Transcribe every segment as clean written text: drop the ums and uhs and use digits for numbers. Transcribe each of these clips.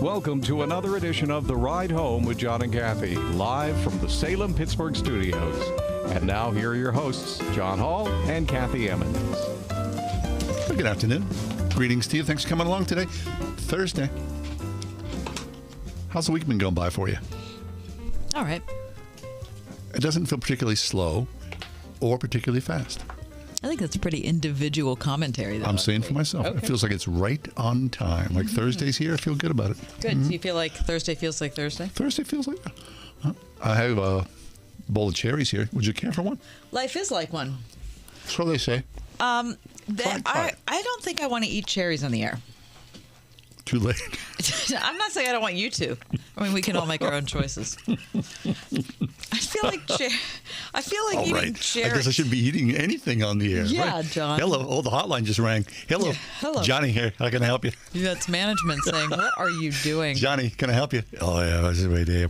Welcome to another edition of The Ride Home with John and Kathy, live from the Salem-Pittsburgh studios. And now here are your hosts, John Hall and Kathy Emmons. Well, good afternoon. Greetings to you. Thanks for coming along today. Thursday. How's the week been going by for you? All right. It doesn't feel particularly slow or particularly fast. I think that's pretty individual commentary, though. I'm saying for myself. Okay. It feels like it's right on time. Like Thursday's here. I feel good about it. Good. Do you feel like Thursday feels like Thursday? Thursday feels like... I have a bowl of cherries here. Would you care for one? Life is like one. That's what they say. Try. I don't think I want to eat cherries on the air. Too late. I'm not saying I don't want you to. I mean, we can all make our own choices. I feel like All eating right. cherries. I guess I shouldn't be eating anything on the air. Yeah, right? John. Hello. Oh, the hotline just rang. Hello. Yeah, hello. Johnny here. How can I help you? That's management saying, "What are you doing?" Johnny, can I help you? Oh, yeah. Wait there.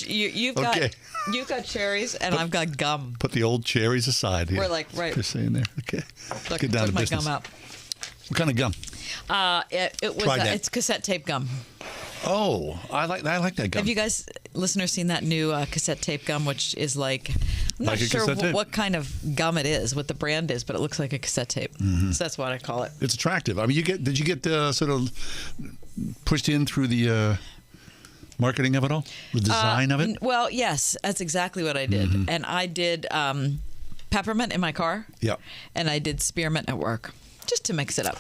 You've got cherries, and I've got gum. Put the old cherries aside here. We're like, right. Just saying there. Okay. Look, Get down took to my business. gum out. What kind of gum? It was Try that. it's cassette tape gum. Oh, I like that gum. Have you guys, listeners, seen that new cassette tape gum, which is like, I'm not Like a sure cassette tape? what kind of gum it is, what the brand is, but it looks like a cassette tape. So that's what I call it. It's attractive. I mean, did you get sort of pushed in through the marketing of it all? The design of it? Well, yes, that's exactly what I did. And I did peppermint in my car. Yeah. And I did spearmint at work, just to mix it up.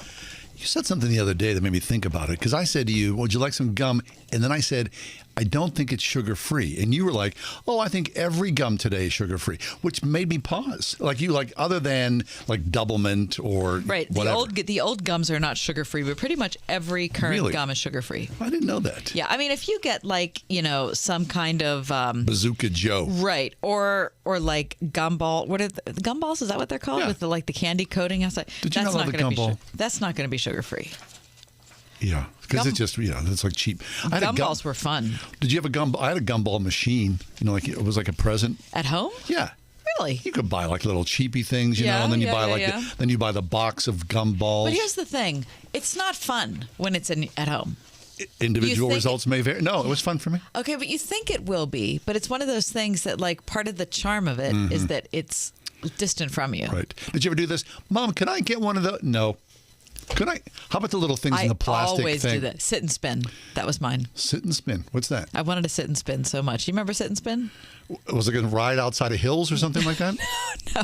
You said something the other day that made me think about it, because I said to you, would you like some gum? And then I said, I don't think it's sugar-free. And you were like, oh, I think every gum today is sugar-free, which made me pause. Other than like Doublemint or Right. whatever. The old gums are not sugar-free, but pretty much every current Really? gum is sugar-free. I didn't know that. Yeah. I mean, if you get some kind of... Bazooka Joe. Right, or like gumball. What are the gumballs? Is that what they're called? Yeah. With the candy coating outside. Did you not love a gonna be gumball? That's not going to be sugar free. Yeah, because it's just, it's like cheap. I had a Gumballs were fun. Did you have a gumball? I had a gumball machine, it was like a present. At home? Yeah. Really? You could buy like little cheapy things, Yeah, and then you yeah, buy yeah. then you buy the box of gumballs. But here's the thing: it's not fun when it's at home. Individual think results may vary. No, it was fun for me. Okay, but you think it will be, but it's one of those things that part of the charm of it is that it's distant from you. Right. Did you ever do this? Mom, can I get one of the? No. Could I? How about the little things in the plastic always thing? do that. Sit and spin. That was mine. Sit and spin. What's that? I wanted to sit and spin so much. You remember sit and spin? Was it going to ride outside of hills or something like that? No,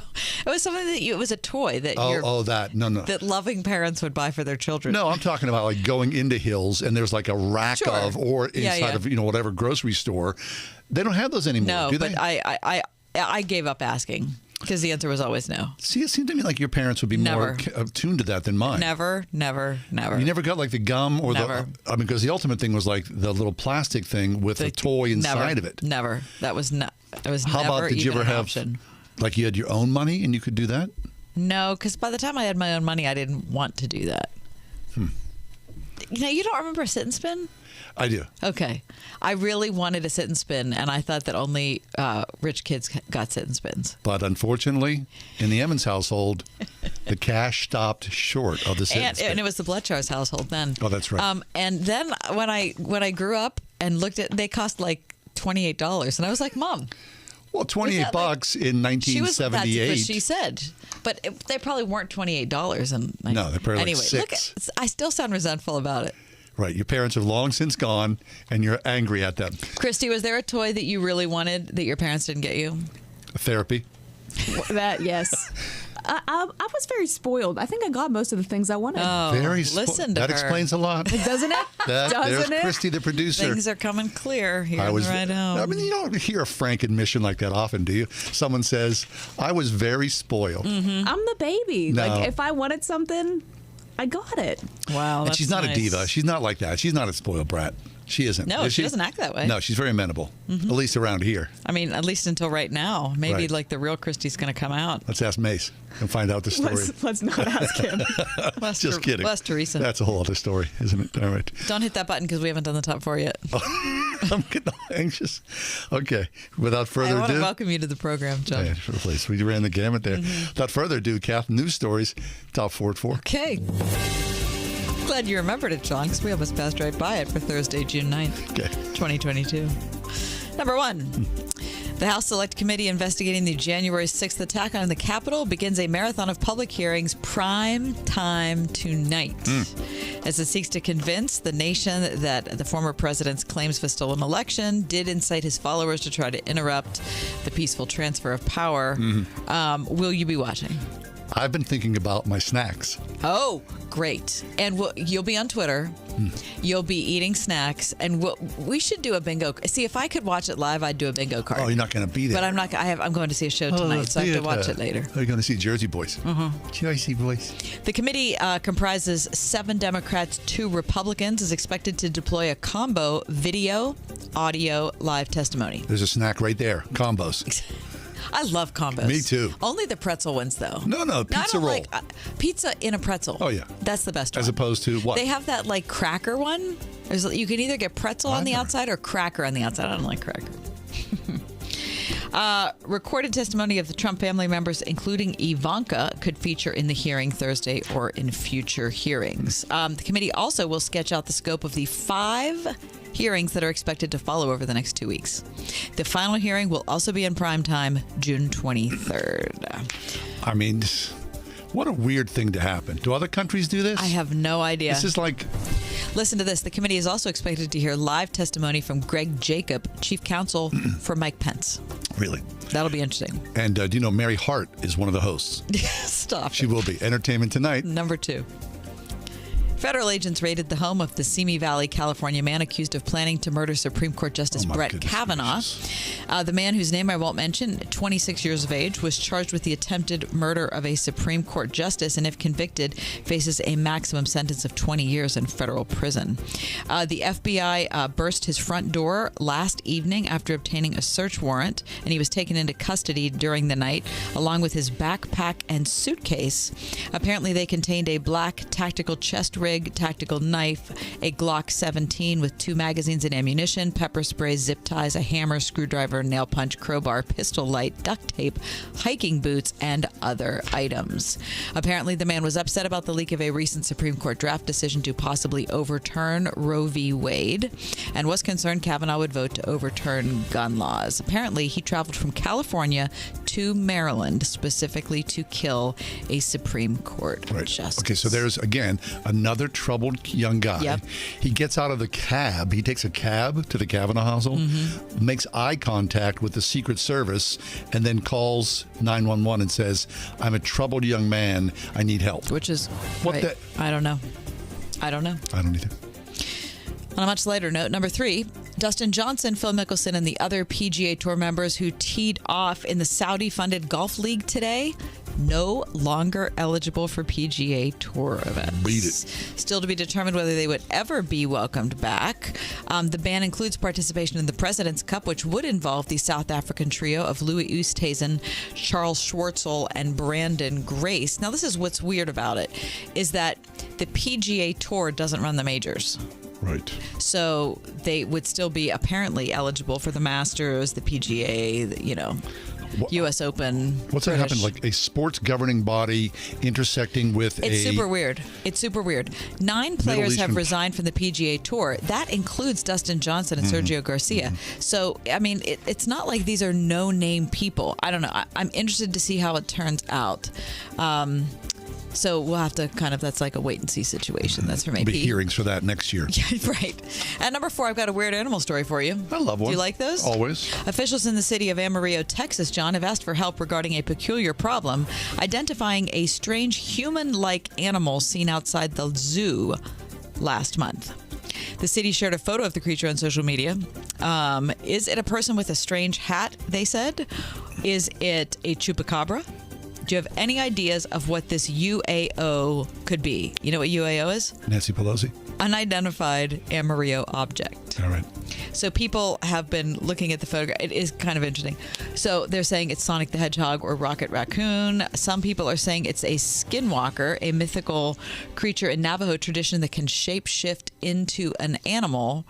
it was something that it was a toy that that loving parents would buy for their children. No, I'm talking about like going into hills and there's like a rack Sure. of, or inside of whatever grocery store. They don't have those anymore. No, do but they? I gave up asking because the answer was always no. See, it seemed to me like your parents would be more attuned to that than mine. Never. You never got like the gum or Never. because the ultimate thing was like the little plastic thing with a toy inside of it. Never. That was not. That was How never about did you even ever an have option. like you had your own money and you could do that? No, because by the time I had my own money, I didn't want to do that. You don't remember sit and spin? I do. Okay. I really wanted to sit and spin, and I thought that only rich kids got sit and spins. But unfortunately, in the Emmons household, the cash stopped short of the sit and spin. And it was the Bletchar's household then. Oh, that's right. And then when I grew up and looked at, they cost like $28, and I was like, Mom. Well, $28 in 1978. That's what she said. But they probably weren't $28. No, they're probably anyway, like $6. Look, I still sound resentful about it. Right. Your parents are long since gone, and you're angry at them. Christy, was there a toy that you really wanted that your parents didn't get you? Therapy. That, yes. I was very spoiled. I think I got most of the things I wanted. Oh, listen to that her. explains a lot. Doesn't it? There's Christy, the producer. Things are coming clear here in the ride home. I mean, you don't hear a frank admission like that often, do you? Someone says, I was very spoiled. Mm-hmm. I'm the baby. No. Like, if I wanted something, I got it. Wow, And that's she's not nice. a diva. She's not like that. She's not a spoiled brat. She isn't. No, Is she doesn't act that way. No, she's very amenable, at least around here. I mean, at least until right now. Maybe Right. like the real Christy's going to come out. Let's ask Mace and find out the story. Let's not ask him. Just kidding. Bless Teresa. That's a whole other story, isn't it? All right. Don't hit that button because we haven't done the top four yet. I'm getting anxious. Okay. Without I further want to ado. welcome you to the program, John. Yeah, sure, please. We ran the gamut there. Without further ado, Kath, news stories, top 4 at 4. Okay. Glad you remembered it, John, because we almost passed right by it for Thursday, June 9th, Okay. 2022. Number one. The House Select Committee investigating the January 6th attack on the Capitol begins a marathon of public hearings prime time tonight as it seeks to convince the nation that the former president's claims of a stolen election did incite his followers to try to interrupt the peaceful transfer of power. Will you be watching? I've been thinking about my snacks. Oh, great. And you'll be on Twitter. You'll be eating snacks. And we should do a bingo. See, if I could watch it live, I'd do a bingo card. Oh, you're not going to be there. But I'm not. I'm going to see a show tonight, so I have to watch it later. Oh, you're going to see Jersey Boys. Jersey Boys. The committee comprises 7 Democrats, 2 Republicans, is expected to deploy a combo video, audio, live testimony. There's a snack right there. Combos. I love combos. Me too. Only the pretzel ones, though. No, pizza I don't roll. like pizza in a pretzel. Oh, yeah. That's the best As one. opposed to what? They have that like cracker one. You can either get pretzel on the Either. outside or cracker on the outside. I don't like cracker. Recorded testimony of the Trump family members, including Ivanka, could feature in the hearing Thursday or in future hearings. The committee also will sketch out the scope of the 5 hearings that are expected to follow over the next 2 weeks. The final hearing will also be in prime time, June 23rd. I mean, what a weird thing to happen. Do other countries do this? I have no idea. This is like... Listen to this. The committee is also expected to hear live testimony from Greg Jacob, chief counsel for Mike Pence. Really? That'll be interesting. And do you know Mary Hart is one of the hosts? Stop. She will be. Entertainment Tonight. Number 2. Federal agents raided the home of the Simi Valley, California man accused of planning to murder Supreme Court Justice Oh, my Brett goodness Kavanaugh. The man, whose name I won't mention, 26 years of age, was charged with the attempted murder of a Supreme Court justice and, if convicted, faces a maximum sentence of 20 years in federal prison. The FBI burst his front door last evening after obtaining a search warrant, and he was taken into custody during the night, along with his backpack and suitcase. Apparently, they contained a black tactical chest rig, tactical knife, a Glock 17 with 2 magazines and ammunition, pepper spray, zip ties, a hammer, screwdriver, nail punch, crowbar, pistol light, duct tape, hiking boots, and other items. Apparently, the man was upset about the leak of a recent Supreme Court draft decision to possibly overturn Roe v. Wade and was concerned Kavanaugh would vote to overturn gun laws. Apparently, he traveled from California to Maryland specifically to kill a Supreme Court justice. Okay, so there's, again, another troubled young guy. Yep. He gets out of the cab. He takes a cab to the Kavanaugh household, makes eye contact with the Secret Service, and then calls 911 and says, I'm a troubled young man. I need help. Which is, What right. I don't know. I don't either. On a much lighter note, number 3, Dustin Johnson, Phil Mickelson, and the other PGA Tour members who teed off in the Saudi-funded Golf League today no longer eligible for PGA Tour events. Beat it. Still to be determined whether they would ever be welcomed back. The ban includes participation in the President's Cup, which would involve the South African trio of Louis Oosthuizen, Charles Schwartzel, and Brandon Grace. Now, this is what's weird about it, is that the PGA Tour doesn't run the majors. Right. So they would still be apparently eligible for the Masters, the PGA, U.S. Open. What's that happen? Like a sports governing body intersecting with It's super weird. It's super weird. 9 players have resigned from the PGA Tour. That includes Dustin Johnson and Sergio Garcia. So, I mean, it's not like these are no-name people. I don't know. I'm interested to see how it turns out. So we'll have to that's like a wait-and-see situation. That's from AP. There'll be hearings for that next year. Yeah, right. At number 4, I've got a weird animal story for you. I love one. Do you like those? Always. Officials in the city of Amarillo, Texas, John, have asked for help regarding a peculiar problem, identifying a strange human-like animal seen outside the zoo last month. The city shared a photo of the creature on social media. Is it a person with a strange hat, they said? Is it a chupacabra? Do you have any ideas of what this UAO could be? You know what UAO is? Nancy Pelosi. Unidentified Amarillo object. All right. So people have been looking at the photograph. It is kind of interesting. So they're saying it's Sonic the Hedgehog or Rocket Raccoon. Some people are saying it's a skinwalker, a mythical creature in Navajo tradition that can shapeshift into an animal.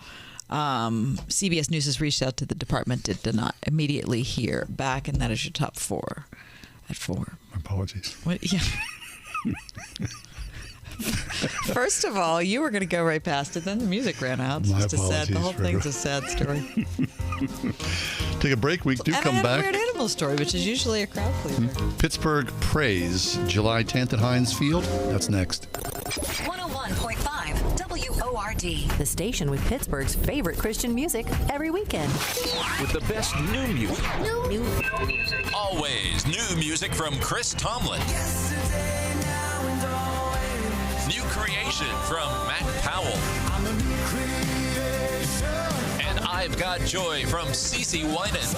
CBS News has reached out to the department, did not immediately hear back, and that is your top 4 at 4. My apologies. What? Yeah. First of all, you were going to go right past it. Then the music ran out. It's My just a sad. The whole apologies, thing's a sad story. Take a break. We do And I come had back. a weird animal story, which is usually a crowd pleaser. Pittsburgh Praise, July 10th at Heinz Field. That's next. 101.5 WORD. The station with Pittsburgh's favorite Christian music every weekend. With the best new music. New Always new music from Chris Tomlin. New creation from Mac Powell. And I've Got Joy from CeCe Winan.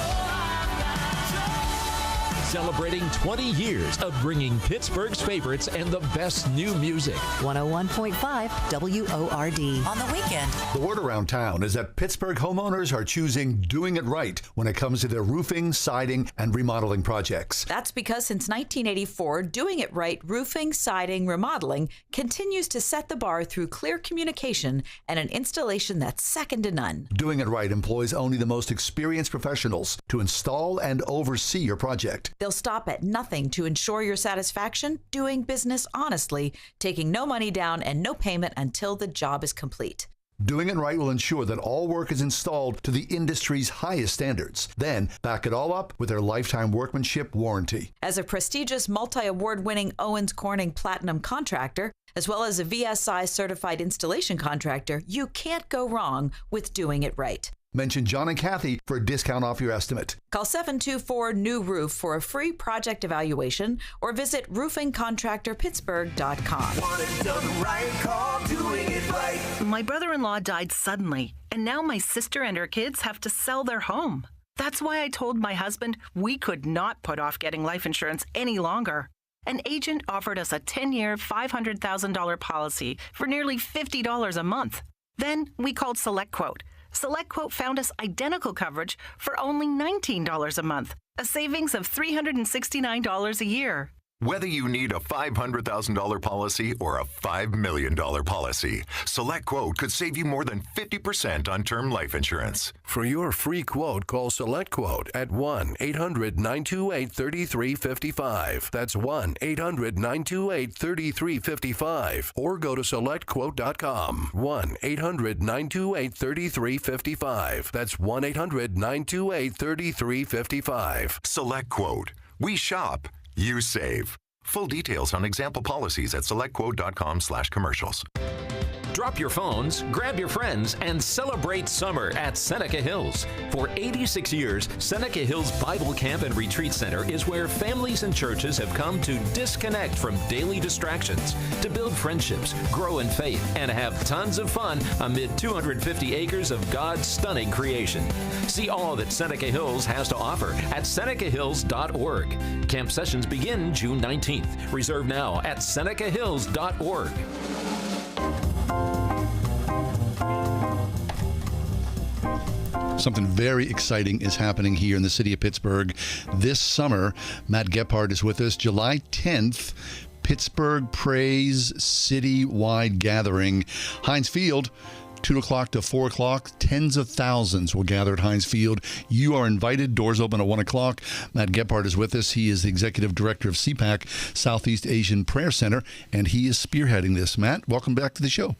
Celebrating 20 years of bringing Pittsburgh's favorites and the best new music. 101.5 WORD. On the weekend. The word around town is that Pittsburgh homeowners are choosing doing it right when it comes to their roofing, siding, and remodeling projects. That's because since 1984, Doing It Right roofing, siding, remodeling continues to set the bar through clear communication and an installation that's second to none. Doing it right employs only the most experienced professionals to install and oversee your project. They'll stop at nothing to ensure your satisfaction, doing business honestly, taking no money down and no payment until the job is complete. Doing it right will ensure that all work is installed to the industry's highest standards. Then back it all up with their lifetime workmanship warranty. As a prestigious multi-award-winning Owens Corning Platinum contractor, as well as a VSI certified installation contractor, you can't go wrong with Doing It Right. Mention John and Kathy for a discount off your estimate. Call 724-NEW-ROOF for a free project evaluation or visit roofingcontractorpittsburgh.com. Want it done right, call Doing It Right. My brother-in-law died suddenly, and now my sister and her kids have to sell their home. That's why I told my husband we could not put off getting life insurance any longer. An agent offered us a 10-year, $500,000 policy for nearly $50 a month. Then we called SelectQuote. SelectQuote found us identical coverage for only $19 a month, a savings of $369 a year. Whether you need a $500,000 policy or a $5 million policy, SelectQuote could save you more than 50% on term life insurance. For your free quote, call SelectQuote at 1-800-928-3355. That's 1-800-928-3355. Or go to SelectQuote.com. 1-800-928-3355. That's 1-800-928-3355. SelectQuote. We shop. You save. Full details on example policies at selectquote.com/commercials. Drop your phones, grab your friends, and celebrate summer at Seneca Hills. For 86 years, Seneca Hills Bible Camp and Retreat Center is where families and churches have come to disconnect from daily distractions, to build friendships, grow in faith, and have tons of fun amid 250 acres of God's stunning creation. See all that Seneca Hills has to offer at senecahills.org. Camp sessions begin June 19th. Reserve now at senecahills.org. Something very exciting is happening here in the city of Pittsburgh this summer. Matt Gephardt is with us. July 10th, Pittsburgh Praise Citywide Gathering. Heinz Field, 2 o'clock to 4 o'clock. Tens of thousands will gather at Heinz Field. You are invited. Doors open at 1 o'clock. Matt Gephardt is with us. He is the executive director of CPAC, Southeast Asian Prayer Center, and he is spearheading this. Matt, welcome back to the show.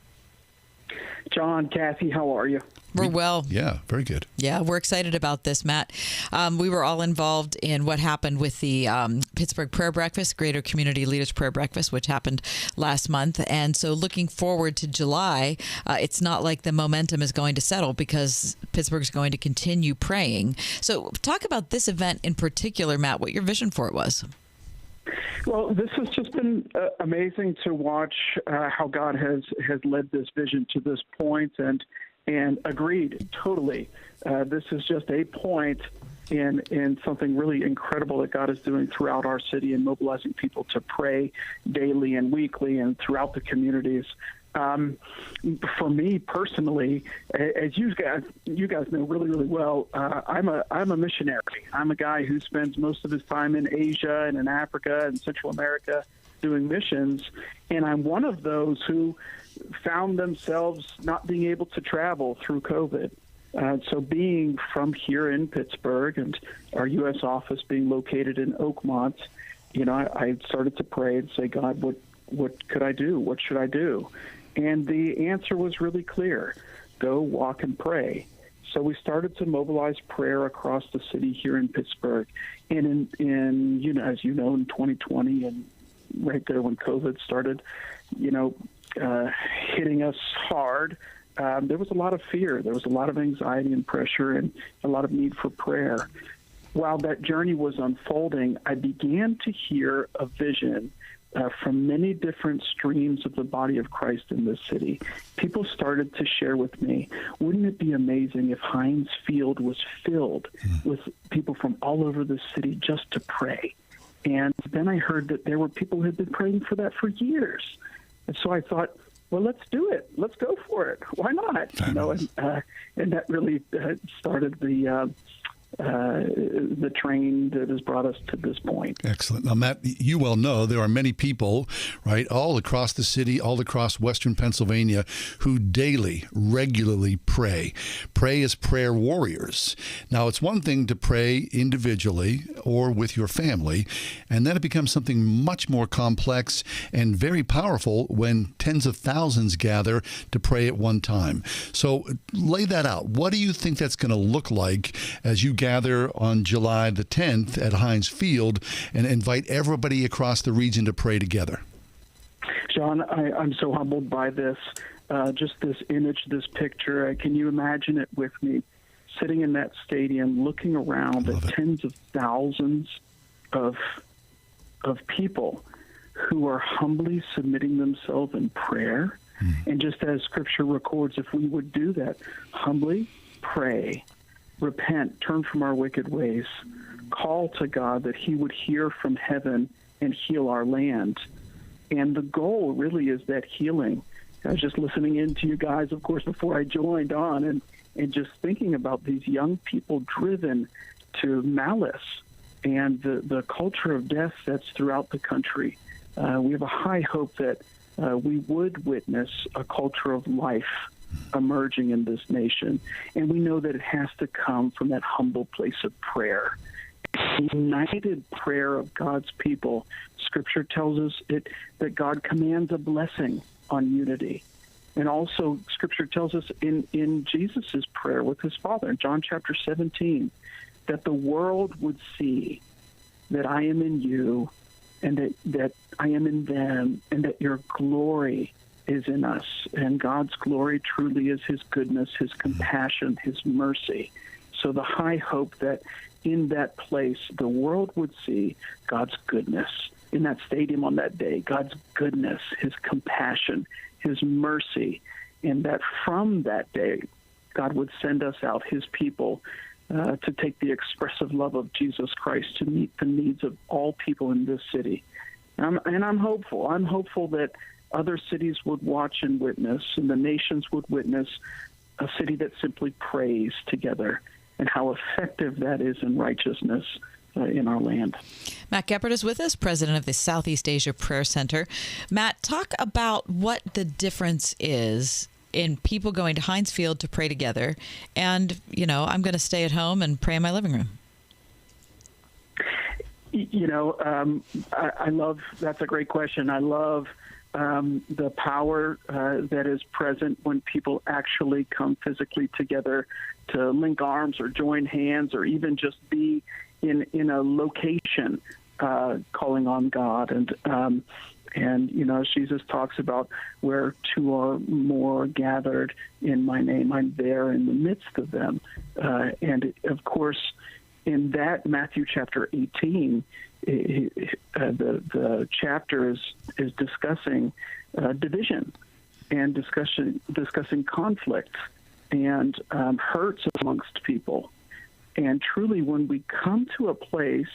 John, Kathy, how are you? We're well. Yeah, very good. Yeah, we're excited about this, Matt. We were all involved in what happened with the Pittsburgh Prayer Breakfast, Greater Community Leaders Prayer Breakfast, which happened last month. And so looking forward to July, it's not like the momentum is going to settle because Pittsburgh's going to continue praying. So talk about this event in particular, Matt, what your vision for it was. Well, this has just been amazing to watch how God has led this vision to this point, and agreed totally. This is just a point in something really incredible that God is doing throughout our city and mobilizing people to pray daily and weekly and throughout the communities. For me personally, as you guys know really, really well, I'm a missionary. I'm a guy who spends most of his time in Asia and in Africa and Central America doing missions, and I'm one of those who found themselves not being able to travel through COVID. So being from here in Pittsburgh and our U.S. office being located in Oakmont, I started to pray and say, God, what could I do? What should I do? And the answer was really clear. Go walk and pray. So we started to mobilize prayer across the city here in Pittsburgh. And in as you know, in 2020 and right there when COVID started, hitting us hard, there was a lot of fear. There was a lot of anxiety and pressure and a lot of need for prayer. While that journey was unfolding, I began to hear a vision from many different streams of the body of Christ in this city. People started to share with me, wouldn't it be amazing if Heinz Field was filled with people from all over the city just to pray? And then I heard that there were people who had been praying for that for years. And so I thought, well, let's do it. Let's go for it. Why not? And that really started the train that has brought us to this point. Excellent. Now, Matt, you well know there are many people, right, all across the city, all across Western Pennsylvania, who daily, regularly pray. Pray as prayer warriors. Now, it's one thing to pray individually or with your family, and then it becomes something much more complex and very powerful when tens of thousands gather to pray at one time. So lay that out. What do you think that's going to look like as you gather on July the 10th at Heinz Field and invite everybody across the region to pray together? John, I'm so humbled by this, just this image, this picture. Can you imagine it with me? Sitting in that stadium, looking around at tens of thousands of people who are humbly submitting themselves in prayer. And just as Scripture records, if we would do that, humbly pray, repent, turn from our wicked ways, call to God that he would hear from heaven and heal our land. And the goal really is that healing. I was just listening in to you guys, of course, before I joined on, and just thinking about these young people driven to malice and the culture of death that's throughout the country. We have a high hope that we would witness a culture of life emerging in this nation. And we know that it has to come from that humble place of prayer. United prayer of God's people. Scripture tells us that God commands a blessing on unity. And also Scripture tells us in Jesus' prayer with his Father, in John chapter 17, that the world would see that I am in you and that I am in them and that your glory is in us. And God's glory truly is his goodness, his compassion, his mercy. So the high hope that in that place the world would see God's goodness in that stadium on that day, God's goodness, his compassion, his mercy, and that from that day God would send us out, his people, to take the expressive love of Jesus Christ to meet the needs of all people in this city. And I'm hopeful. I'm hopeful that other cities would watch and witness, and the nations would witness a city that simply prays together, and how effective that is in righteousness in our land. Matt Geppert is with us, president of the Southeast Asia Prayer Center. Matt, talk about what the difference is in people going to Heinz Field to pray together and, I'm going to stay at home and pray in my living room. I love, that's a great question. I love the power that is present when people actually come physically together to link arms or join hands or even just be in a location calling on God. And as Jesus talks about where two or more gathered in my name, I'm there in the midst of them. And of course, in that Matthew chapter 18, the chapter is discussing division and discussing conflict and hurts amongst people. And truly, when we come to a place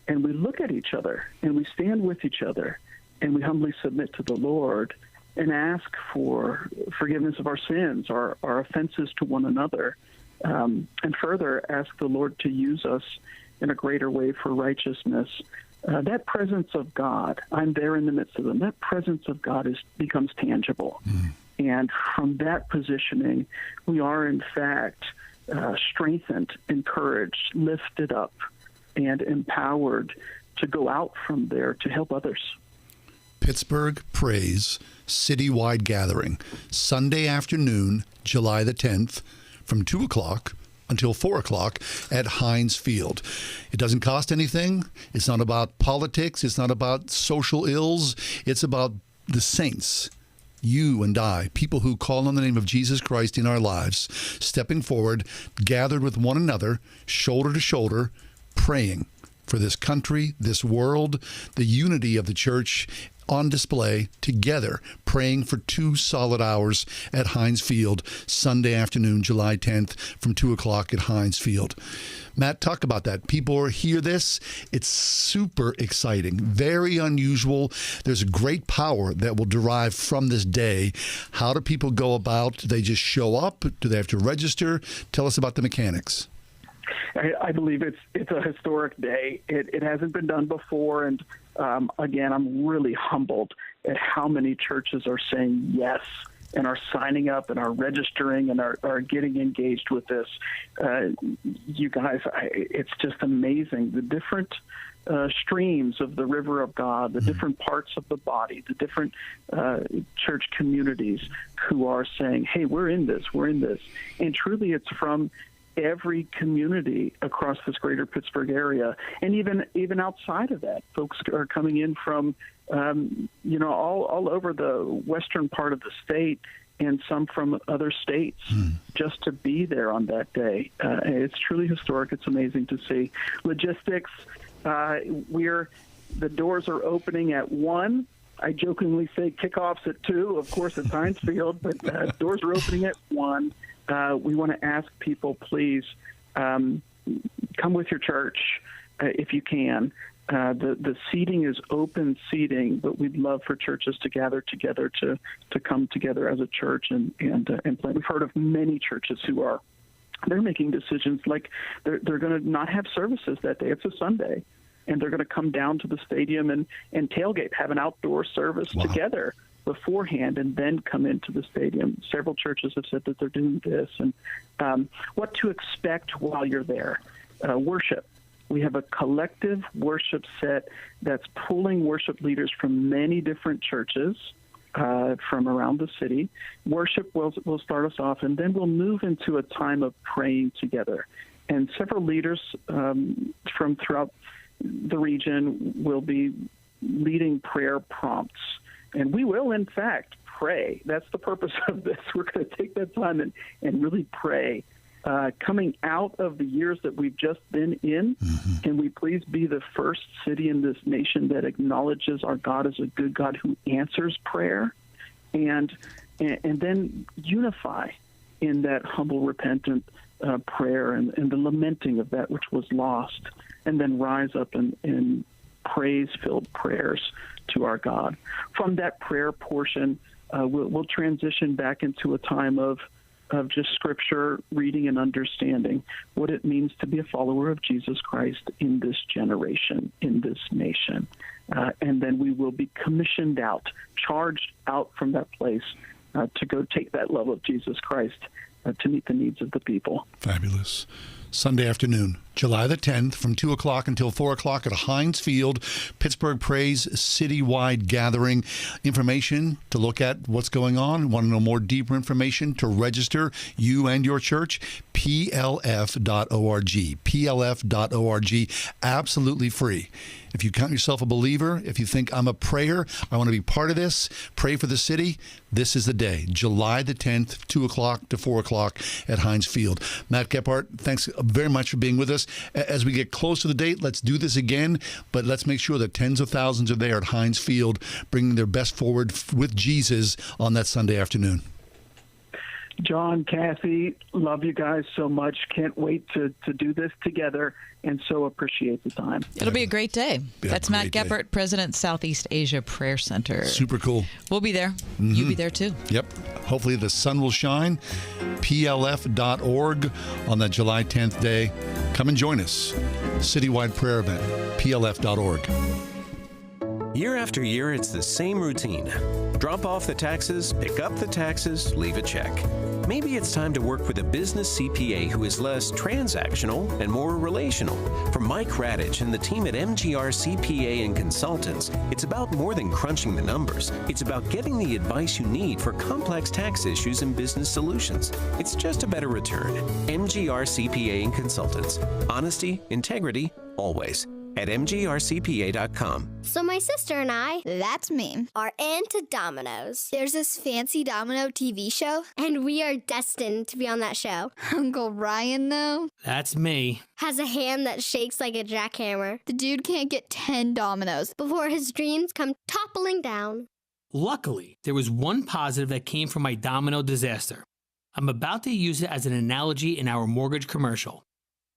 and we look at each other and we stand with each other and we humbly submit to the Lord and ask for forgiveness of our sins, our offenses to one another, and further ask the Lord to use us in a greater way for righteousness, that presence of God, I'm there in the midst of them, that presence of God becomes tangible. And from that positioning, we are in fact strengthened, encouraged, lifted up, and empowered to go out from there to help others. Pittsburgh Praise Citywide Gathering, Sunday afternoon, July the 10th, from 2 o'clock until 4 o'clock at Heinz Field. It doesn't cost anything. It's not about politics. It's not about social ills. It's about the saints, you and I, people who call on the name of Jesus Christ in our lives, stepping forward, gathered with one another, shoulder to shoulder, praying for this country, this world, the unity of the church on display together, praying for 2 solid hours at Heinz Field, Sunday afternoon, July 10th, from 2 o'clock at Heinz Field. Matt, talk about that. People hear this. It's super exciting, very unusual. There's a great power that will derive from this day. How do people go about? Do they just show up? Do they have to register? Tell us about the mechanics. I believe it's a historic day. It hasn't been done before, and again, I'm really humbled at how many churches are saying yes and are signing up and are registering and are getting engaged with this. You guys, it's just amazing. The different streams of the river of God, the different parts of the body, the different church communities who are saying, hey, we're in this. And truly it's from every community across this greater Pittsburgh area, and even outside of that, folks are coming in from all over the western part of the state, and some from other states, just to be there on that day. It's truly historic. It's amazing to see. Logistics, the doors are opening at 1. I jokingly say kickoffs at 2, of course, at Heinz Field, but doors are opening at 1. We want to ask people, please, come with your church if you can. The seating is open seating, but we'd love for churches to gather together to come together as a church and play. We've heard of many churches they're making decisions like they're going to not have services that day. It's a Sunday, and they're going to come down to the stadium and tailgate, have an outdoor service together beforehand, and then come into the stadium. Several churches have said that they're doing this. And what to expect while you're there. Worship. We have a collective worship set that's pulling worship leaders from many different churches from around the city. Worship will start us off, and then we'll move into a time of praying together. And several leaders from throughout the region will be leading prayer prompts. And we will, in fact, pray. That's the purpose of this. We're going to take that time and really pray. Coming out of the years that we've just been in, can we please be the first city in this nation that acknowledges our God as a good God who answers prayer, and then unify in that humble, repentant prayer and the lamenting of that which was lost, and then rise up in praise-filled prayers to our God. From that prayer portion, we'll transition back into a time of just scripture reading and understanding what it means to be a follower of Jesus Christ in this generation, in this nation. And then we will be commissioned out, charged out from that place to go take that love of Jesus Christ to meet the needs of the people. Fabulous. Sunday afternoon, July the 10th, from 2 o'clock until 4 o'clock at Heinz Field, Pittsburgh Praise Citywide Gathering. Information to look at what's going on. Want to know more deeper information to register you and your church? PLF.org. PLF.org. Absolutely free. If you count yourself a believer, if you think I'm a prayer, I want to be part of this, pray for the city, this is the day. July the 10th, 2 o'clock to 4 o'clock at Heinz Field. Matt Gephardt, thanks very much for being with us. As we get close to the date, let's do this again, but let's make sure that tens of thousands are there at Heinz Field, bringing their best forward with Jesus on that Sunday afternoon. John, Kathy, love you guys so much. Can't wait to do this together, and so appreciate the time. It'll be a great day. That's Matt Gephardt, President, Southeast Asia Prayer Center. Super cool. We'll be there. You'll be there too. Yep. Hopefully the sun will shine. PLF.org on that July 10th day. Come and join us. Citywide prayer event. PLF.org. Year after year, it's the same routine. Drop off the taxes, pick up the taxes, leave a check. maybe it's time to work with a business CPA who is less transactional and more relational. For Mike Radich and the team at MGR CPA and Consultants, it's about more than crunching the numbers. It's about getting the advice you need for complex tax issues and business solutions. It's just a better return. MGR CPA and Consultants. Honesty, integrity, always. At mgrcpa.com. So my sister and I, that's me, are into dominoes. There's this fancy domino TV show, and we are destined to be on that show. Uncle Ryan, though, that's me, has a hand that shakes like a jackhammer. The dude can't get 10 dominoes before his dreams come toppling down. Luckily, there was one positive that came from my domino disaster. I'm about to use it as an analogy in our mortgage commercial.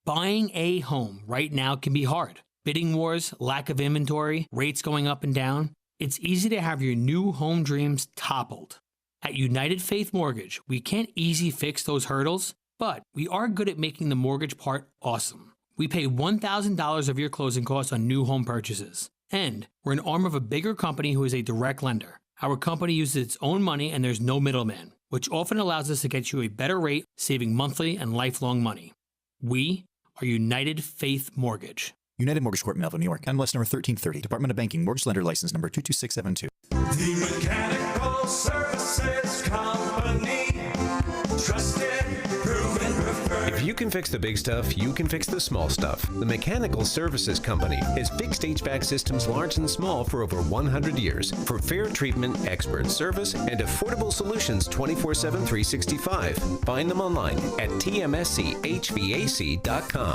Buying a home right now can be hard. Bidding wars, lack of inventory, rates going up and down. It's easy to have your new home dreams toppled. At United Faith Mortgage, we can't easy fix those hurdles, but we are good at making the mortgage part awesome. We pay $1,000 of your closing costs on new home purchases. And we're an arm of a bigger company who is a direct lender. Our company uses its own money and there's no middleman, which often allows us to get you a better rate, saving monthly and lifelong money. We are United Faith Mortgage. United Mortgage Corp, Melville, New York. NMLS number 1330. Department of Banking. Mortgage Lender License number 22672. The Mechanical Services Company. Trusted, proven, preferred. If you can fix the big stuff, you can fix the small stuff. The Mechanical Services Company has fixed HVAC systems large and small for over 100 years. For fair treatment, expert service, and affordable solutions 24/7, 365. Find them online at tmschvac.com.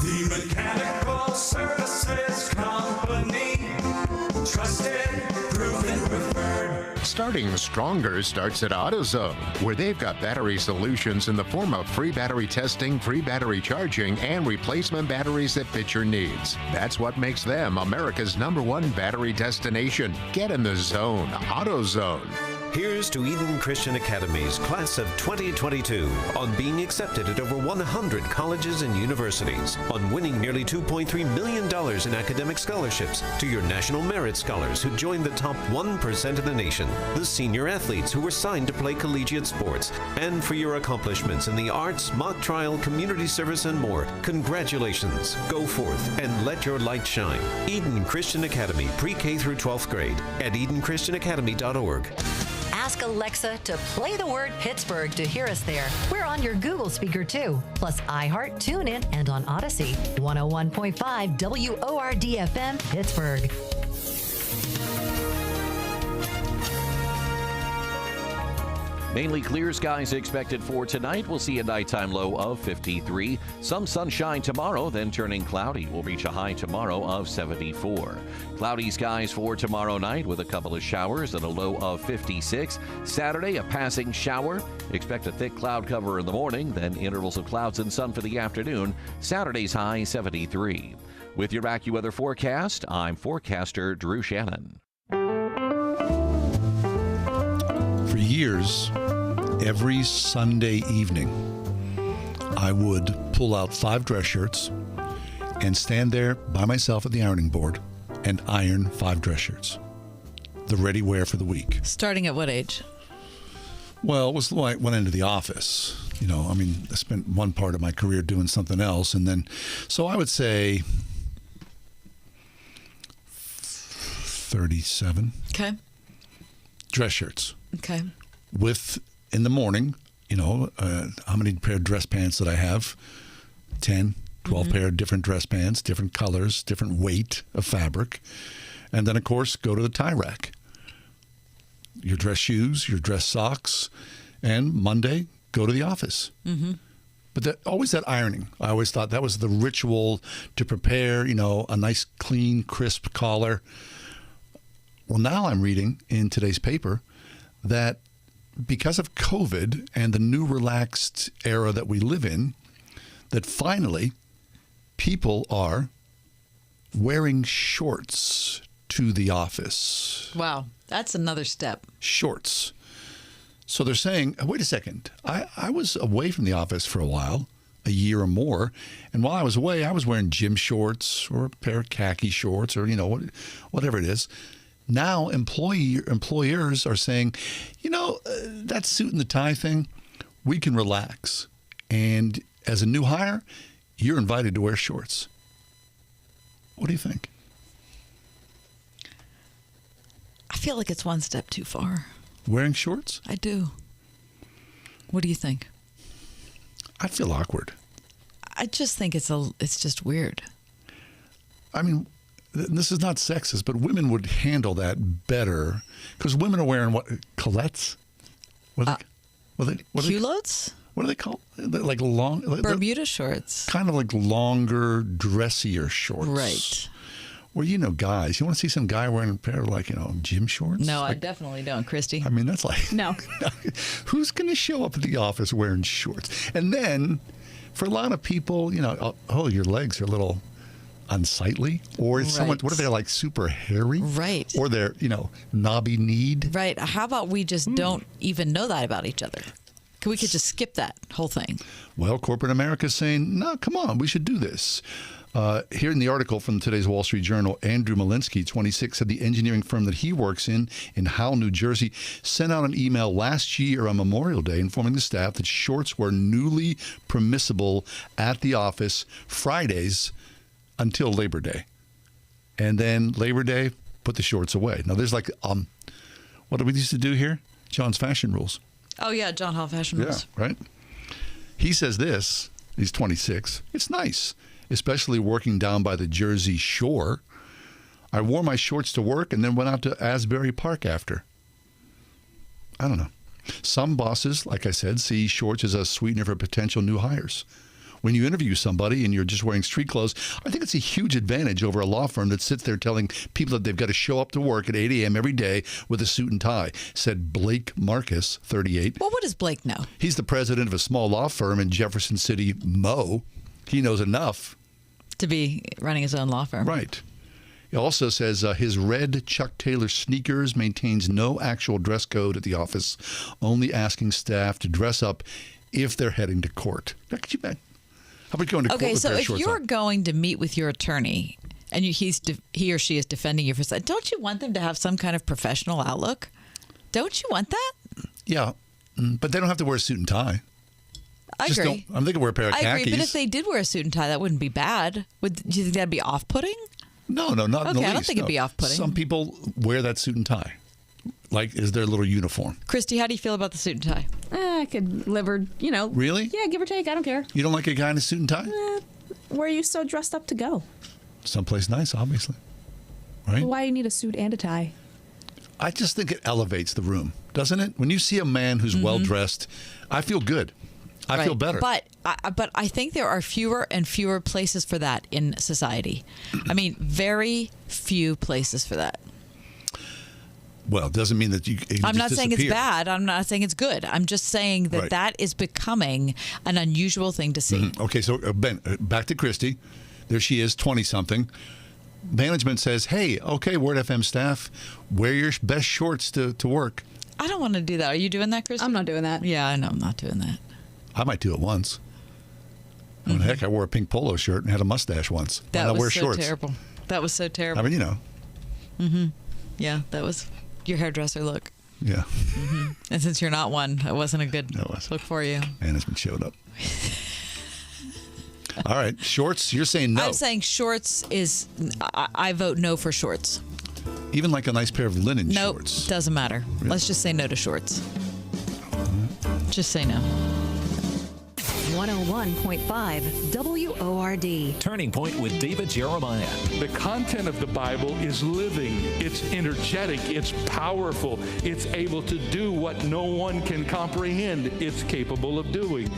The Mechanical Services Company. Trusted, proven, preferred. Starting stronger starts at AutoZone, where they've got battery solutions in the form of free battery testing, free battery charging, and replacement batteries that fit your needs. That's what makes them America's #1 battery destination. Get in the zone. AutoZone. Here's to Eden Christian Academy's class of 2022 on being accepted at over 100 colleges and universities, on winning nearly $2.3 million in academic scholarships, to your National Merit Scholars who joined the top 1% of the nation, the senior athletes who were signed to play collegiate sports, and for your accomplishments in the arts, mock trial, community service, and more. Congratulations. Go forth and let your light shine. Eden Christian Academy, pre-K through 12th grade at EdenChristianAcademy.org. Ask Alexa to play the word Pittsburgh to hear us there. We're on your Google speaker too, plus iHeart, TuneIn, and on Odyssey. 101.5 WORD-FM Pittsburgh. Mainly clear skies expected for tonight. We'll see a nighttime low of 53. Some sunshine tomorrow, then turning cloudy. We'll reach a high tomorrow of 74. Cloudy skies for tomorrow night with a couple of showers and a low of 56. Saturday, a passing shower. Expect a thick cloud cover in the morning, then intervals of clouds and sun for the afternoon. Saturday's high 73. With your AccuWeather forecast, I'm forecaster Drew Shannon. For years, every Sunday evening, I would pull out 5 dress shirts and stand there by myself at the ironing board and iron 5 dress shirts. The ready wear for the week. Starting at what age? Well, it was like went into the office. You know, I mean, I spent one part of my career doing something else. And then, so I would say 37. Okay. Dress shirts. Okay. With, in the morning, you know, how many pair of dress pants did I have? 10, 12 pair of different dress pants, different colors, different weight of fabric. And then, of course, go to the tie rack. Your dress shoes, your dress socks, and Monday, go to the office. Mm-hmm. But always that ironing. I always thought that was the ritual to prepare, you know, a nice, clean, crisp collar. Well, now I'm reading in today's paper that because of COVID and the new relaxed era that we live in, that finally people are wearing shorts to the office. Wow, that's another step. Shorts. So they're saying, wait a second, I was away from the office for a while, a year or more, and while I was away, I was wearing gym shorts or a pair of khaki shorts or, you know, whatever it is. Now employers are saying, you know, that suit and the tie thing, we can relax. And as a new hire, you're invited to wear shorts. What do you think? I feel like it's one step too far. Wearing shorts? I do. What do you think? I feel awkward. I just think it's just weird. I mean, this is not sexist, but women would handle that better because women are wearing what? Colettes? Culottes? What are they called? They're like long Bermuda shorts. Kind of like longer, dressier shorts. Right. Well, guys, you want to see some guy wearing a pair of gym shorts? No, I definitely don't, Christy. I mean, that's like no. Who's going to show up at the office wearing shorts? And then, for a lot of people, your legs are a little unsightly, or someone. What if they're like super hairy? Right. Or they're knobby kneed. Right. How about we just don't even know that about each other? We could just skip that whole thing. Well, corporate America is saying, no, come on, we should do this. Here in the article from today's Wall Street Journal, Andrew Malinsky, 26, said the engineering firm that he works in Howell, New Jersey, sent out an email last year on Memorial Day informing the staff that shorts were newly permissible at the office Fridays until Labor Day. And then Labor Day, put the shorts away. Now, there's what do we used to do here? John's Fashion Rules. Oh, yeah, John Hall Fashion Rules. Yeah, right? He says this, he's 26, it's nice, especially working down by the Jersey Shore. I wore my shorts to work and then went out to Asbury Park after. I don't know. Some bosses, like I said, see shorts as a sweetener for potential new hires. When you interview somebody and you're just wearing street clothes, I think it's a huge advantage over a law firm that sits there telling people that they've got to show up to work at 8 a.m. every day with a suit and tie, said Blake Marcus, 38. Well, what does Blake know? He's the president of a small law firm in Jefferson City, Mo. He knows enough to be running his own law firm. Right. He also says his red Chuck Taylor sneakers maintains no actual dress code at the office, only asking staff to dress up if they're heading to court. Could you bet? How about going to court with so a pair of if shorts you're on? going to meet with your attorney and he or she is defending you for something, don't you want them to have some kind of professional outlook? Don't you want that? Yeah, but they don't have to wear a suit and tie. I agree. They could wear a pair of khakis. I agree, but if they did wear a suit and tie, that wouldn't be bad. Do you think that'd be off-putting? No, not in the least. I don't think it'd be off-putting. Some people wear that suit and tie, is their little uniform. Christy, how do you feel about the suit and tie? I could live or, Really? Yeah, give or take. I don't care. You don't like a guy in a suit and tie? Where are you so dressed up to go? Someplace nice, obviously. Right? Why do you need a suit and a tie? I just think it elevates the room, doesn't it? When you see a man who's well-dressed, I feel good. I feel better. But I think there are fewer and fewer places for that in society. I mean, very few places for that. Well, it doesn't mean that I'm not saying it's bad. I'm not saying it's good. I'm just saying that that is becoming an unusual thing to see. Mm-hmm. Okay, so Ben, back to Christy. There she is, 20-something. Management says, hey, okay, Word FM staff, wear your best shorts to work. I don't want to do that. Are you doing that, Christy? I'm not doing that. Yeah, I know I'm not doing that. I might do it once. Heck, I wore a pink polo shirt and had a mustache once. That was wear so shorts? terrible. That was so terrible. I mean, Mm-hmm. Yeah, that was your hairdresser look. Yeah. Mm-hmm. And since you're not one, it wasn't a good look for you. Management showed up. All right, shorts, you're saying no. I'm saying shorts is, I vote no for shorts. Even like a nice pair of linen shorts? Nope, doesn't matter. Really? Let's just say no to shorts. Just say no. 101.5 WORD. Turning Point with David Jeremiah. The content of the Bible is living, it's energetic, it's powerful, it's able to do what no one can comprehend it's capable of doing.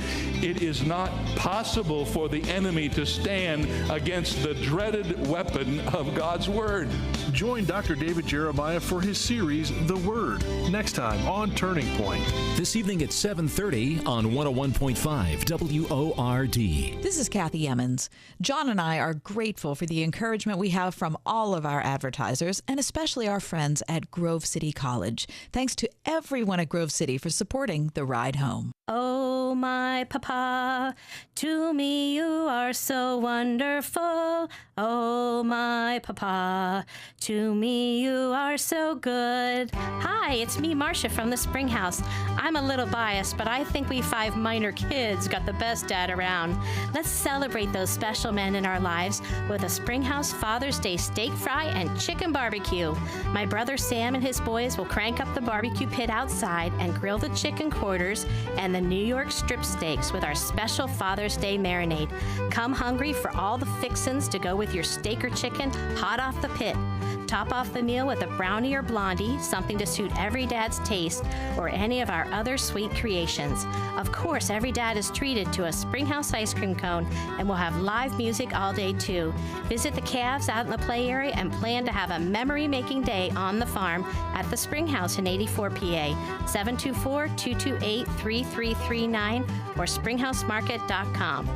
It is not possible for the enemy to stand against the dreaded weapon of God's Word. Join Dr. David Jeremiah for his series, The Word, next time on Turning Point. This evening at 7:30 on 101.5 WORD. This is Kathy Emmons. John and I are grateful for the encouragement we have from all of our advertisers and especially our friends at Grove City College. Thanks to everyone at Grove City for supporting The Ride Home. Oh, my papa, to me you are so wonderful. Oh, my papa, to me you are so good. Hi, it's me, Marcia, from the Springhouse. I'm a little biased, but I think we 5 minor kids got the best dad around. Let's celebrate those special men in our lives with a Springhouse Father's Day steak fry and chicken barbecue. My brother Sam and his boys will crank up the barbecue pit outside and grill the chicken quarters and the New York strip steaks with our special Father's Day marinade. Come hungry for all the fixins to go with your steak or chicken hot off the pit. Top off the meal with a brownie or blondie, something to suit every dad's taste, or any of our other sweet creations. Of course, every dad is treated to a Springhouse ice cream cone, and we'll have live music all day too. Visit the calves out in the play area and plan to have a memory-making day on the farm at the Springhouse in 84 PA, 724-228-3339 or springhousemarket.com.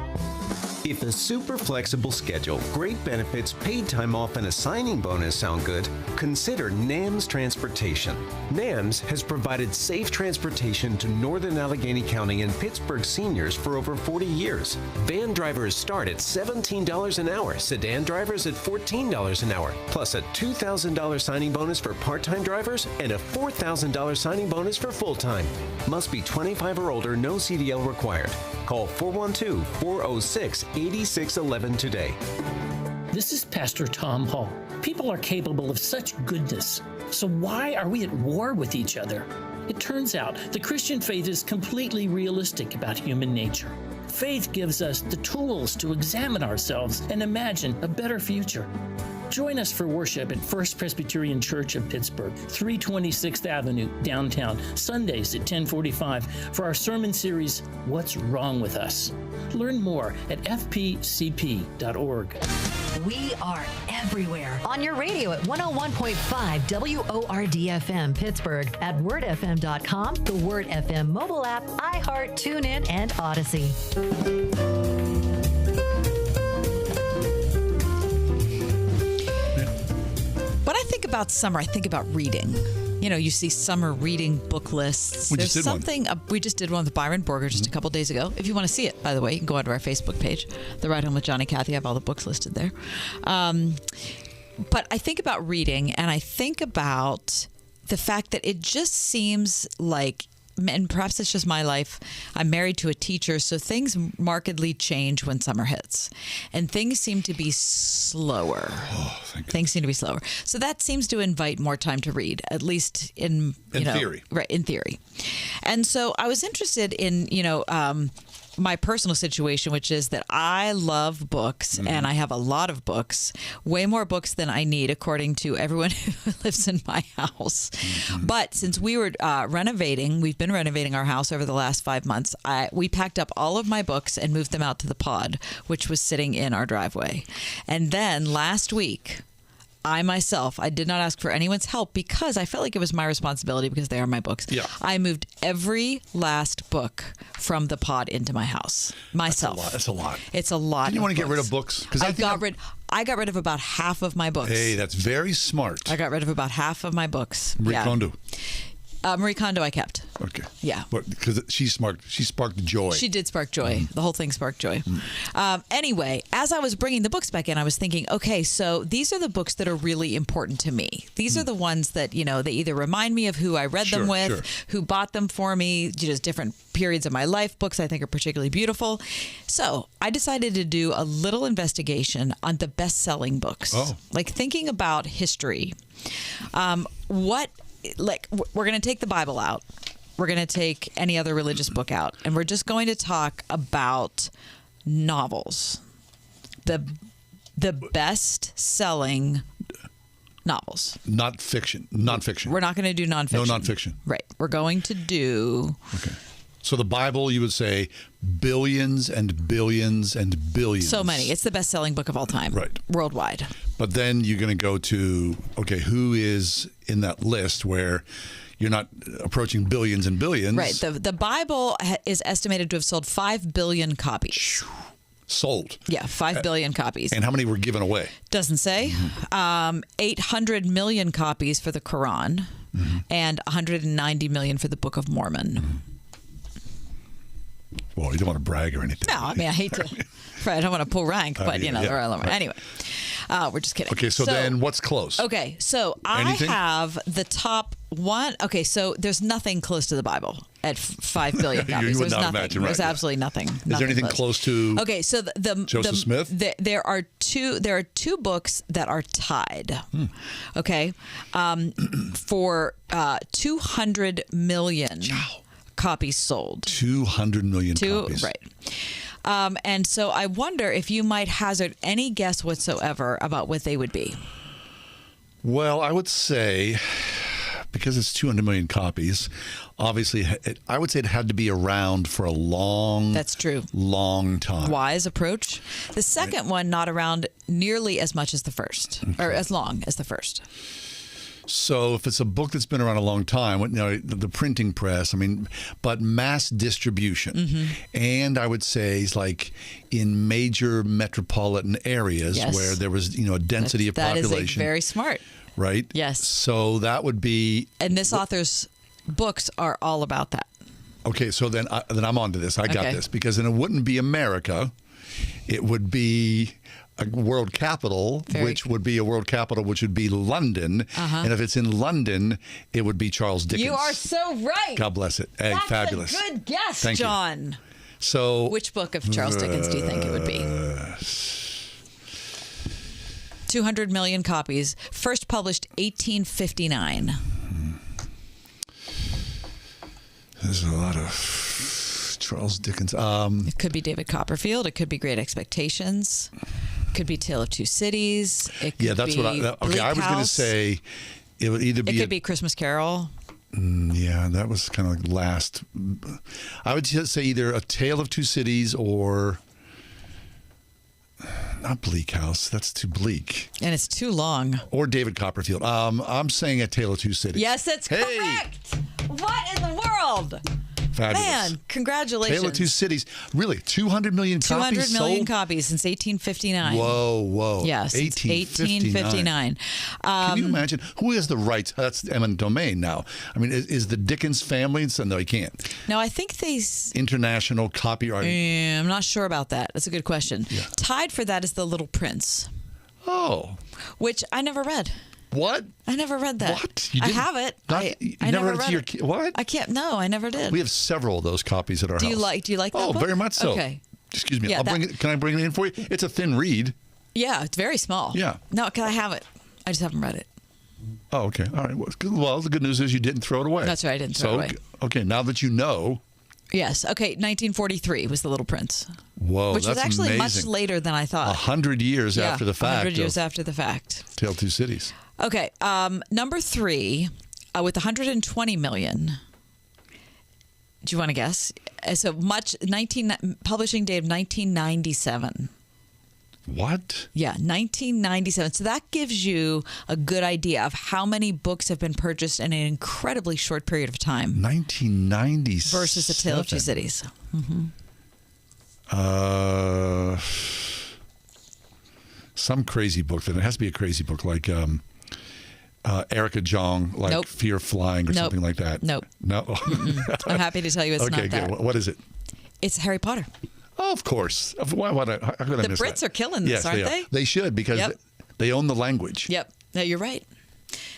If a super flexible schedule, great benefits, paid time off, and a signing bonus sound good, consider NAMS Transportation. NAMS has provided safe transportation to Northern Allegheny County and Pittsburgh seniors for over 40 years. Van drivers start at $17 an hour, sedan drivers at $14 an hour, plus a $2,000 signing bonus for part-time drivers and a $4,000 signing bonus for full-time. Must be 25 or older, no CDL required. Call 412-406-8611 today. This is Pastor Tom Hall. People are capable of such goodness. So why are we at war with each other? It turns out the Christian faith is completely realistic about human nature. Faith gives us the tools to examine ourselves and imagine a better future. Join us for worship at First Presbyterian Church of Pittsburgh, 326th Avenue, downtown, Sundays at 10:45 for our sermon series, What's Wrong with Us? Learn more at fpcp.org. We are everywhere. On your radio at 101.5 WORD-FM Pittsburgh, at wordfm.com, the Word FM mobile app, iHeart, TuneIn, and Odyssey. When I think about summer, I think about reading. You know, you see summer reading book lists. We just did one. We just did one with Byron Borger just a couple days ago. If you want to see it, by the way, you can go onto our Facebook page, The Ride Home with John and Kathy. I have all the books listed there. But I think about reading, and I think about the fact that it just seems like, and perhaps it's just my life, I'm married to a teacher, so things markedly change when summer hits. And things seem to be slower. Things seem to be slower. So that seems to invite more time to read, at least in theory. Right, in theory. And so I was interested in, my personal situation, which is that I love books and I have a lot of books, way more books than I need, according to everyone who lives in my house. But since we were we've been renovating our house over the last 5 months, we packed up all of my books and moved them out to the pod, which was sitting in our driveway. And then last week, I did not ask for anyone's help because I felt like it was my responsibility because they are my books. Yeah. I moved every last book from the pod into my house myself. That's a lot. It's a lot. Didn't you want to get rid of books? I got rid of about half of my books. Hey, that's very smart. I got rid of about half of my books. Marie Kondo. Marie Kondo I kept. Okay. Yeah. Because she sparked joy. She did spark joy. The whole thing sparked joy. Anyway, as I was bringing the books back in, I was thinking, okay, so these are the books that are really important to me. These are the ones that, they either remind me of who I read them with, who bought them for me, just different periods of my life. Books I think are particularly beautiful. So I decided to do a little investigation on the best-selling books. Oh. Like thinking about history. We're going to take the Bible out. We're going to take any other religious book out. And we're just going to talk about novels. The best-selling novels. Not fiction. Nonfiction. We're not going to do nonfiction. No nonfiction. Right. We're going to do... Okay. So the Bible, you would say, billions and billions and billions. So many. It's the best-selling book of all time. Right. Worldwide. But then you're going to go to, okay, who is in that list where you're not approaching billions and billions? Right. The Bible is estimated to have sold 5 billion copies. Sold. Yeah, 5 billion copies. And how many were given away? Doesn't say. 800 million copies for the Quran and 190 million for the Book of Mormon. Well, you don't want to brag or anything. No, I mean, I hate to. Right, I don't want to pull rank, but yeah, they're all over. right. Anyway, we're just kidding. Okay, so then what's close? Okay, so Anything? I have the top one. Okay, so there's nothing close to the Bible at 5 billion You copies. would There's not nothing. imagine, right, There's yeah. absolutely nothing. Is there anything close to Okay, so Joseph Smith? There are two books that are tied. Okay, for 200 million copies sold. 200 million copies. Right. And so I wonder if you might hazard any guess whatsoever about what they would be. Well, I would say, because it's 200 million copies, obviously, I would say it had to be around for a long, That's true. long time. Wise approach. The second one, not around nearly as much as the first, or as long as the first. So if it's a book that's been around a long time, the printing press, but mass distribution. And I would say it's like in major metropolitan areas Yes. where there was, a density of That population. is very smart. Right? Yes. So that would be... And this author's books are all about that. Okay, so then I'm on to this. I got Okay. this. Because then it wouldn't be America. It would be a world capital, which would be London. And if it's in London, it would be Charles Dickens. You are so right. God bless it. Hey, That's fabulous. a good guess, Thank you. John. So, which book of Charles Dickens do you think it would be? 200 million copies. First published 1859. There's a lot of Charles Dickens. It could be David Copperfield. It could be Great Expectations. It could be Tale of Two Cities. It could that's be what I Bleak was going to House. say. It would either be It could be Christmas Carol. Yeah, that was kind of like last. I would just say either A Tale of Two Cities or not Bleak House. That's too bleak. And it's too long. Or David Copperfield. I'm saying A Tale of Two Cities. Yes, that's correct. What in the world? Fabulous. Man, congratulations. Tale of Two Cities. Really, 200 million 200 copies million sold? copies since 1859. Whoa. Yes, since 1859. Can you imagine? Who has the rights? That's eminent domain now. Is the Dickens family? No, he can't. No, I think they... International copyright. I'm not sure about that. That's a good question. Tied for that is The Little Prince. Oh. Which I never read. What? I never read that. What? You I didn't? have it. You I never never read read it to it. What? I can't. No, I never did. We have several of those copies at our Do house. you like that Oh, book? very much so. Okay. Excuse me. Yeah, I'll bring it. Can I bring it in for you? It's a thin read. Yeah, it's very small. Yeah. No, can I have it? I just haven't read it. Oh, okay. All right. Well, the good news is you didn't throw it away. That's right, I didn't throw it away. Okay, now that you know. Yes. Okay, 1943 was The Little Prince. Whoa, Which that's was actually amazing. much later than I thought. 100 years after the fact. 100 years after the fact. Tale of Two Cities. Okay, number 3 with 120 million. Do you want to guess? So much, publishing date of 1997. What? Yeah, 1997. So that gives you a good idea of how many books have been purchased in an incredibly short period of time. 1997. Versus A Tale of Two Cities. Some crazy book. Then it has to be a crazy book like Erica Jong, like Nope. Fear of Flying or Nope. something like that. Nope. No. I'm happy to tell you it's okay, not that. good. What is it? It's Harry Potter. Oh, of course. How could I The miss Brits that? are killing this, yes, aren't they? they? Are. They should because Yep. they own the language. Yep. No, you're right.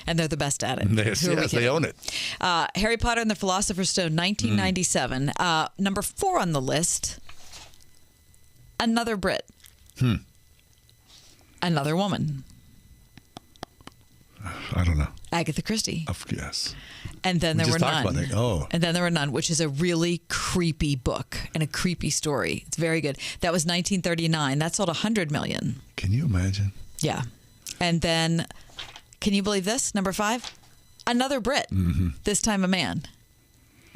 And they're the best at it. Yes, Who are we yes, they kidding? own it. Harry Potter and the Philosopher's Stone, 1997. Number 4 on the list, another Brit. Another woman. I don't know. Agatha Christie. Yes. And then We there were just talked none. about that. Oh. And then there were none, which is a really creepy book and a creepy story. It's very good. That was 1939. That sold 100 million. Can you imagine? Yeah. And then, can you believe this? Number 5, another Brit. This time a man.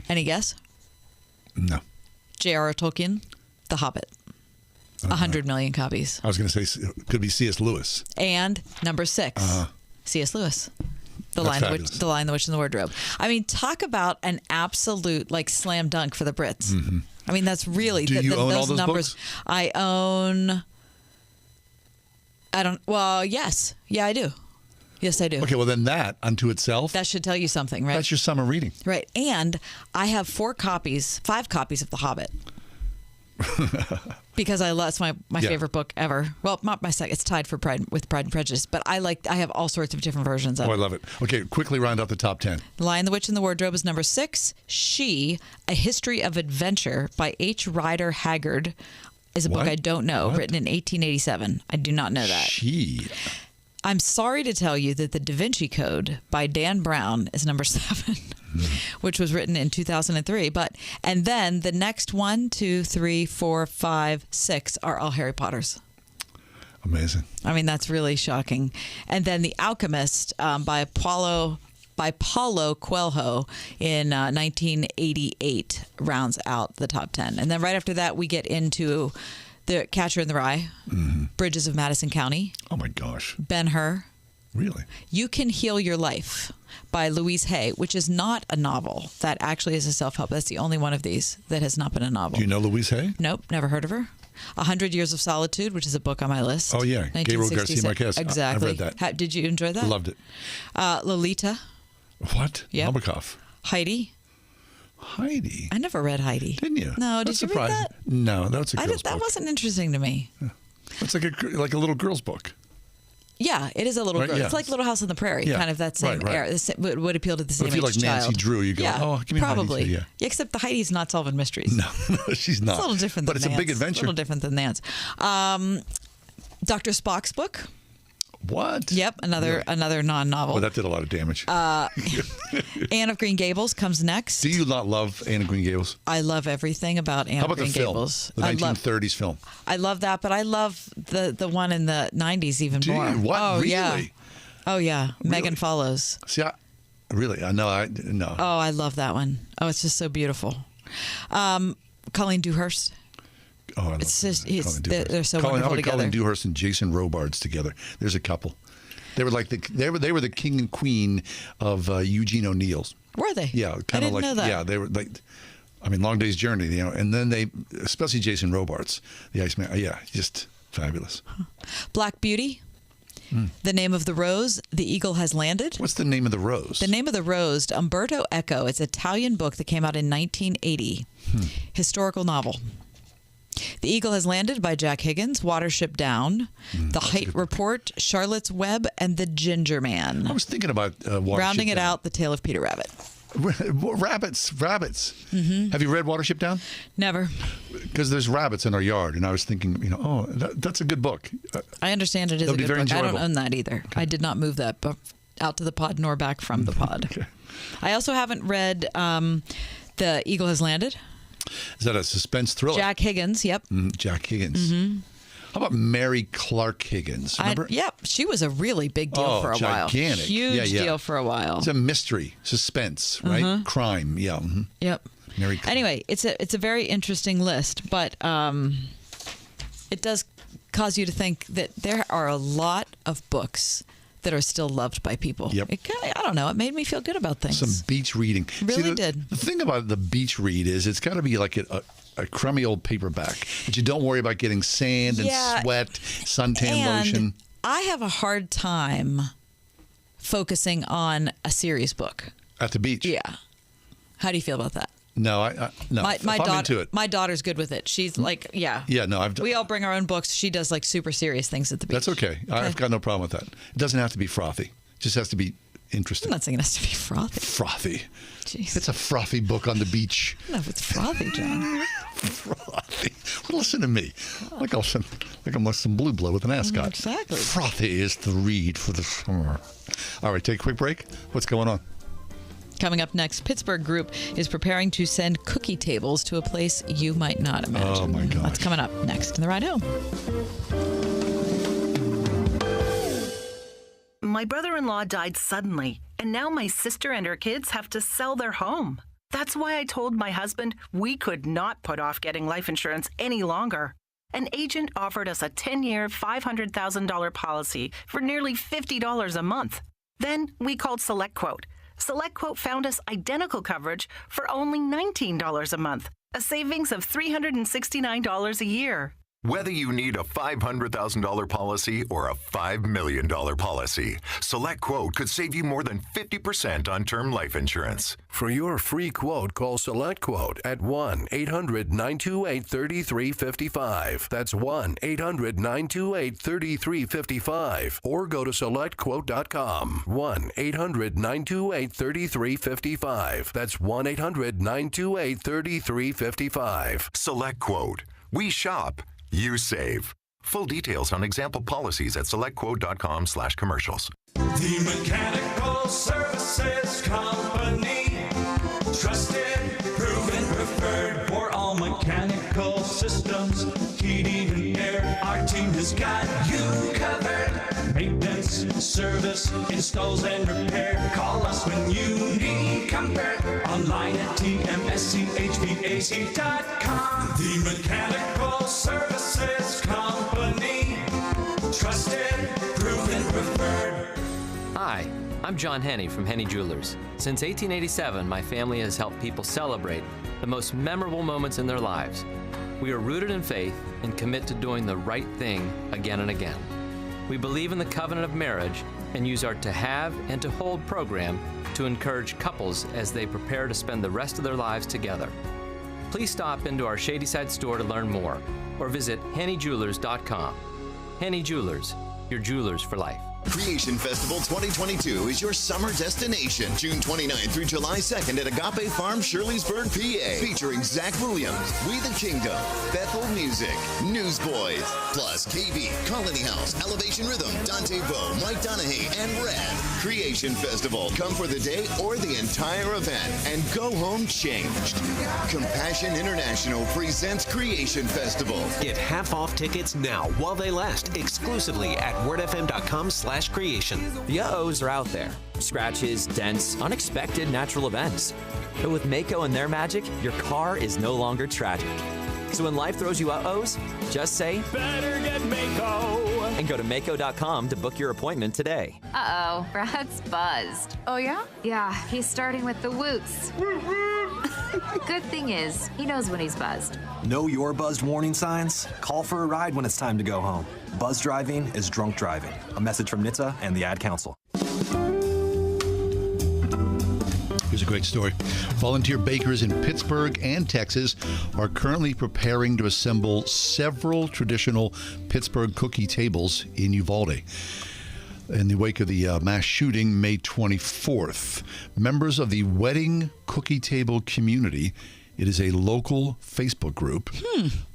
Any guess? No. J.R.R. Tolkien, The Hobbit. 100 million copies. I was going to say could be C.S. Lewis. And number 6, C.S. Lewis. The That's Lion, fabulous. the Lion, the Witch, and the Wardrobe. I mean, talk about an absolute slam dunk for the Brits. I mean, that's really Do you own those all those numbers. books? I own. I don't. Well, yes, yeah, I do. Yes, I do. Okay, well then that unto itself. That should tell you something, right? That's your summer reading. Right, and I have 5 copies of The Hobbit. Because that's my Yeah. favorite book ever. Well, not my second. It's tied for Pride and Prejudice, but I have all sorts of different versions of Oh, I it. love it. Okay, quickly round out the top 10. The Lion, the Witch, and the Wardrobe is number 6. She, A History of Adventure by H. Rider Haggard is a book What? I don't know, written in 1887. I do not know that. She. I'm sorry to tell you that The Da Vinci Code by Dan Brown is number 7, which was written in 2003. And then the next 1, 2, 3, 4, 5, 6 are all Harry Potters. Amazing. I mean, that's really shocking. And then The Alchemist by Paulo Coelho in 1988 rounds out the top 10. And then right after that, we get into The Catcher in the Rye, Bridges of Madison County. Oh, my gosh. Ben-Hur. Really? You Can Heal Your Life by Louise Hay, which is not a novel. That actually is a self-help. That's the only one of these that has not been a novel. Do you know Louise Hay? Nope, never heard of her. 100 Years of Solitude, which is a book on my list. Oh, yeah. Gabriel Garcia 1966. Marquez. Exactly. I've read that. Did you enjoy that? Loved it. Lolita. What? Yep. Nabokov. Heidi. Heidi? I never read Heidi. Didn't you? No, That's did you read surprising. that? No, that's a girl's That book. wasn't interesting to me. It's like a little girl's book. Yeah, it is a little Right, girl. yeah. It's like Little House on the Prairie, Yeah. kind of that same Right. era. Would appeal to the same If you age like Nancy child. Drew, you go, yeah, oh, give me Heidi probably. too, yeah. Except the Heidi's not solving mysteries. No, she's not. It's a little different But than it's a big Nance. adventure. A little different than Nance. Dr. Spock's book. What? Yep, another non-novel. Well, that did a lot of damage. Anne of Green Gables comes next. Do you not love Anne of Green Gables? I love everything about Anne How of about Green the film? Gables. The 1930s film. I love that, but I love the one in the 90s even Do you? more. What? Oh, Really? yeah. Oh, yeah. Megan Follows. See, I know. No. Oh, I love that one. Oh, it's just so beautiful. Colleen Dewhurst. Oh, I love It's just Colin Dewhurst. they're so How wonderful about together. Colin Dewhurst and Jason Robards together? There's a couple. They were like they were the king and queen of Eugene O'Neill's. Were they? Yeah, I kind of didn't like know that. yeah, they were like. I mean, Long Day's Journey, and then they, especially Jason Robards, the Iceman. Yeah, just fabulous. Black Beauty. The Name of the Rose, The Eagle Has Landed. What's the name of the rose? The Name of the Rose, Umberto Eco. It's an Italian book that came out in 1980. Historical novel. The Eagle Has Landed by Jack Higgins, Watership Down, The Height Report, Charlotte's Web, and The Ginger Man. I was thinking about Watership Rounding it Down. out, The Tale of Peter Rabbit. Rabbits. Have you read Watership Down? Never. Because there's rabbits in our yard, and I was thinking, that's a good book. I understand it is That a would be good very book. I don't enjoyable. own that either. I did not move that book out to the pod nor back from the pod. I also haven't read The Eagle Has Landed. Is that a suspense thriller? Jack Higgins, yep. Jack Higgins. How about Mary Clark Higgins? Remember? Yep, she was a really big deal for a while. Gigantic. Huge deal for a while. It's a mystery, suspense, right? Crime, yeah. Yep. Mary Clark. Anyway, it's a very interesting list, but it does cause you to think that there are a lot of books that are still loved by people. Yep. It kind of, I don't know, it made me feel good about things. Some beach reading. Really the, did. The thing about the beach read is it's got to be like a crummy old paperback that you don't worry about getting sand and Yeah. sweat, suntan And lotion. I have a hard time focusing on a serious book. At the beach. Yeah. How do you feel about that? No, I no. My if I'm daughter, into it. my daughter's good with it. She's like, yeah. Yeah, no, We all bring our own books. She does like super serious things at the beach. That's okay. I've got no problem with that. It doesn't have to be frothy. It just has to be interesting. I'm not saying it has to be frothy. Frothy. Jeez. It's a frothy book on the beach. I don't know if it's frothy, John. Frothy. Well, listen to me. Like I'm like some blue blood with an ascot. Exactly. Frothy is the read for the summer. All right, take a quick break. What's going on? Coming up next, Pittsburgh Group is preparing to send cookie tables to a place you might not imagine. Oh, my gosh. That's coming up next in the ride home. My brother-in-law died suddenly, and now my sister and her kids have to sell their home. That's why I told my husband we could not put off getting life insurance any longer. An agent offered us a 10-year, $500,000 policy for nearly $50 a month. Then we called SelectQuote. SelectQuote found us identical coverage for only $19 a month, a savings of $369 a year. Whether you need a $500,000 policy or a $5 million policy, SelectQuote could save you more than 50% on term life insurance. For your free quote, call SelectQuote at 1-800-928-3355. That's 1-800-928-3355. Or go to SelectQuote.com. 1-800-928-3355. That's 1-800-928-3355. SelectQuote. We shop. You save. Full details on example policies at selectquote.com/commercials. The Mechanical Services Company. Trusted, proven, preferred for all mechanical systems, heating and air. Our team has got you covered. Maintenance, service, installs, and repair. Call us when you need comfort. Online at tmschvac.com. The Mechanical Services Company. Trusted, proven, preferred. Hi, I'm John Henney from Henney Jewelers. Since 1887, my family has helped people celebrate the most memorable moments in their lives. We are rooted in faith and commit to doing the right thing again and again. We believe in the covenant of marriage and use our To Have and To Hold program to encourage couples as they prepare to spend the rest of their lives together. Please stop into our Shadyside store to learn more or visit HenneyJewelers.com. Henney Jewelers, your jewelers for life. Creation Festival 2022 is your summer destination. June 29th through July 2nd at Agape Farm, Shirleysburg, PA. Featuring Zach Williams, We the Kingdom, Bethel Music, Newsboys, plus KB, Colony House, Elevation Rhythm, Dante Bowe, Mike Donahue, and Red. Creation Festival. Come for the day or the entire event and go home changed. Compassion International presents Creation Festival. Get half-off tickets now while they last exclusively at wordfm.com/creation. The uh-ohs are out there. Scratches, dents, unexpected natural events. But with Mako and their magic, your car is no longer tragic. So when life throws you uh-ohs, just say, better get Mako! And go to Mako.com to book your appointment today. Uh-oh, Brad's buzzed. Oh, yeah? Yeah, he's starting with the woots. Good thing is, he knows when he's buzzed. Know your buzzed warning signs? Call for a ride when it's time to go home. Buzz driving is drunk driving. A message from NHTSA and the Ad Council. Here's a great story. Volunteer bakers in Pittsburgh and Texas are currently preparing to assemble several traditional Pittsburgh cookie tables in Uvalde. In the wake of the mass shooting May 24th, members of the Wedding Cookie Table community, it is a local Facebook group.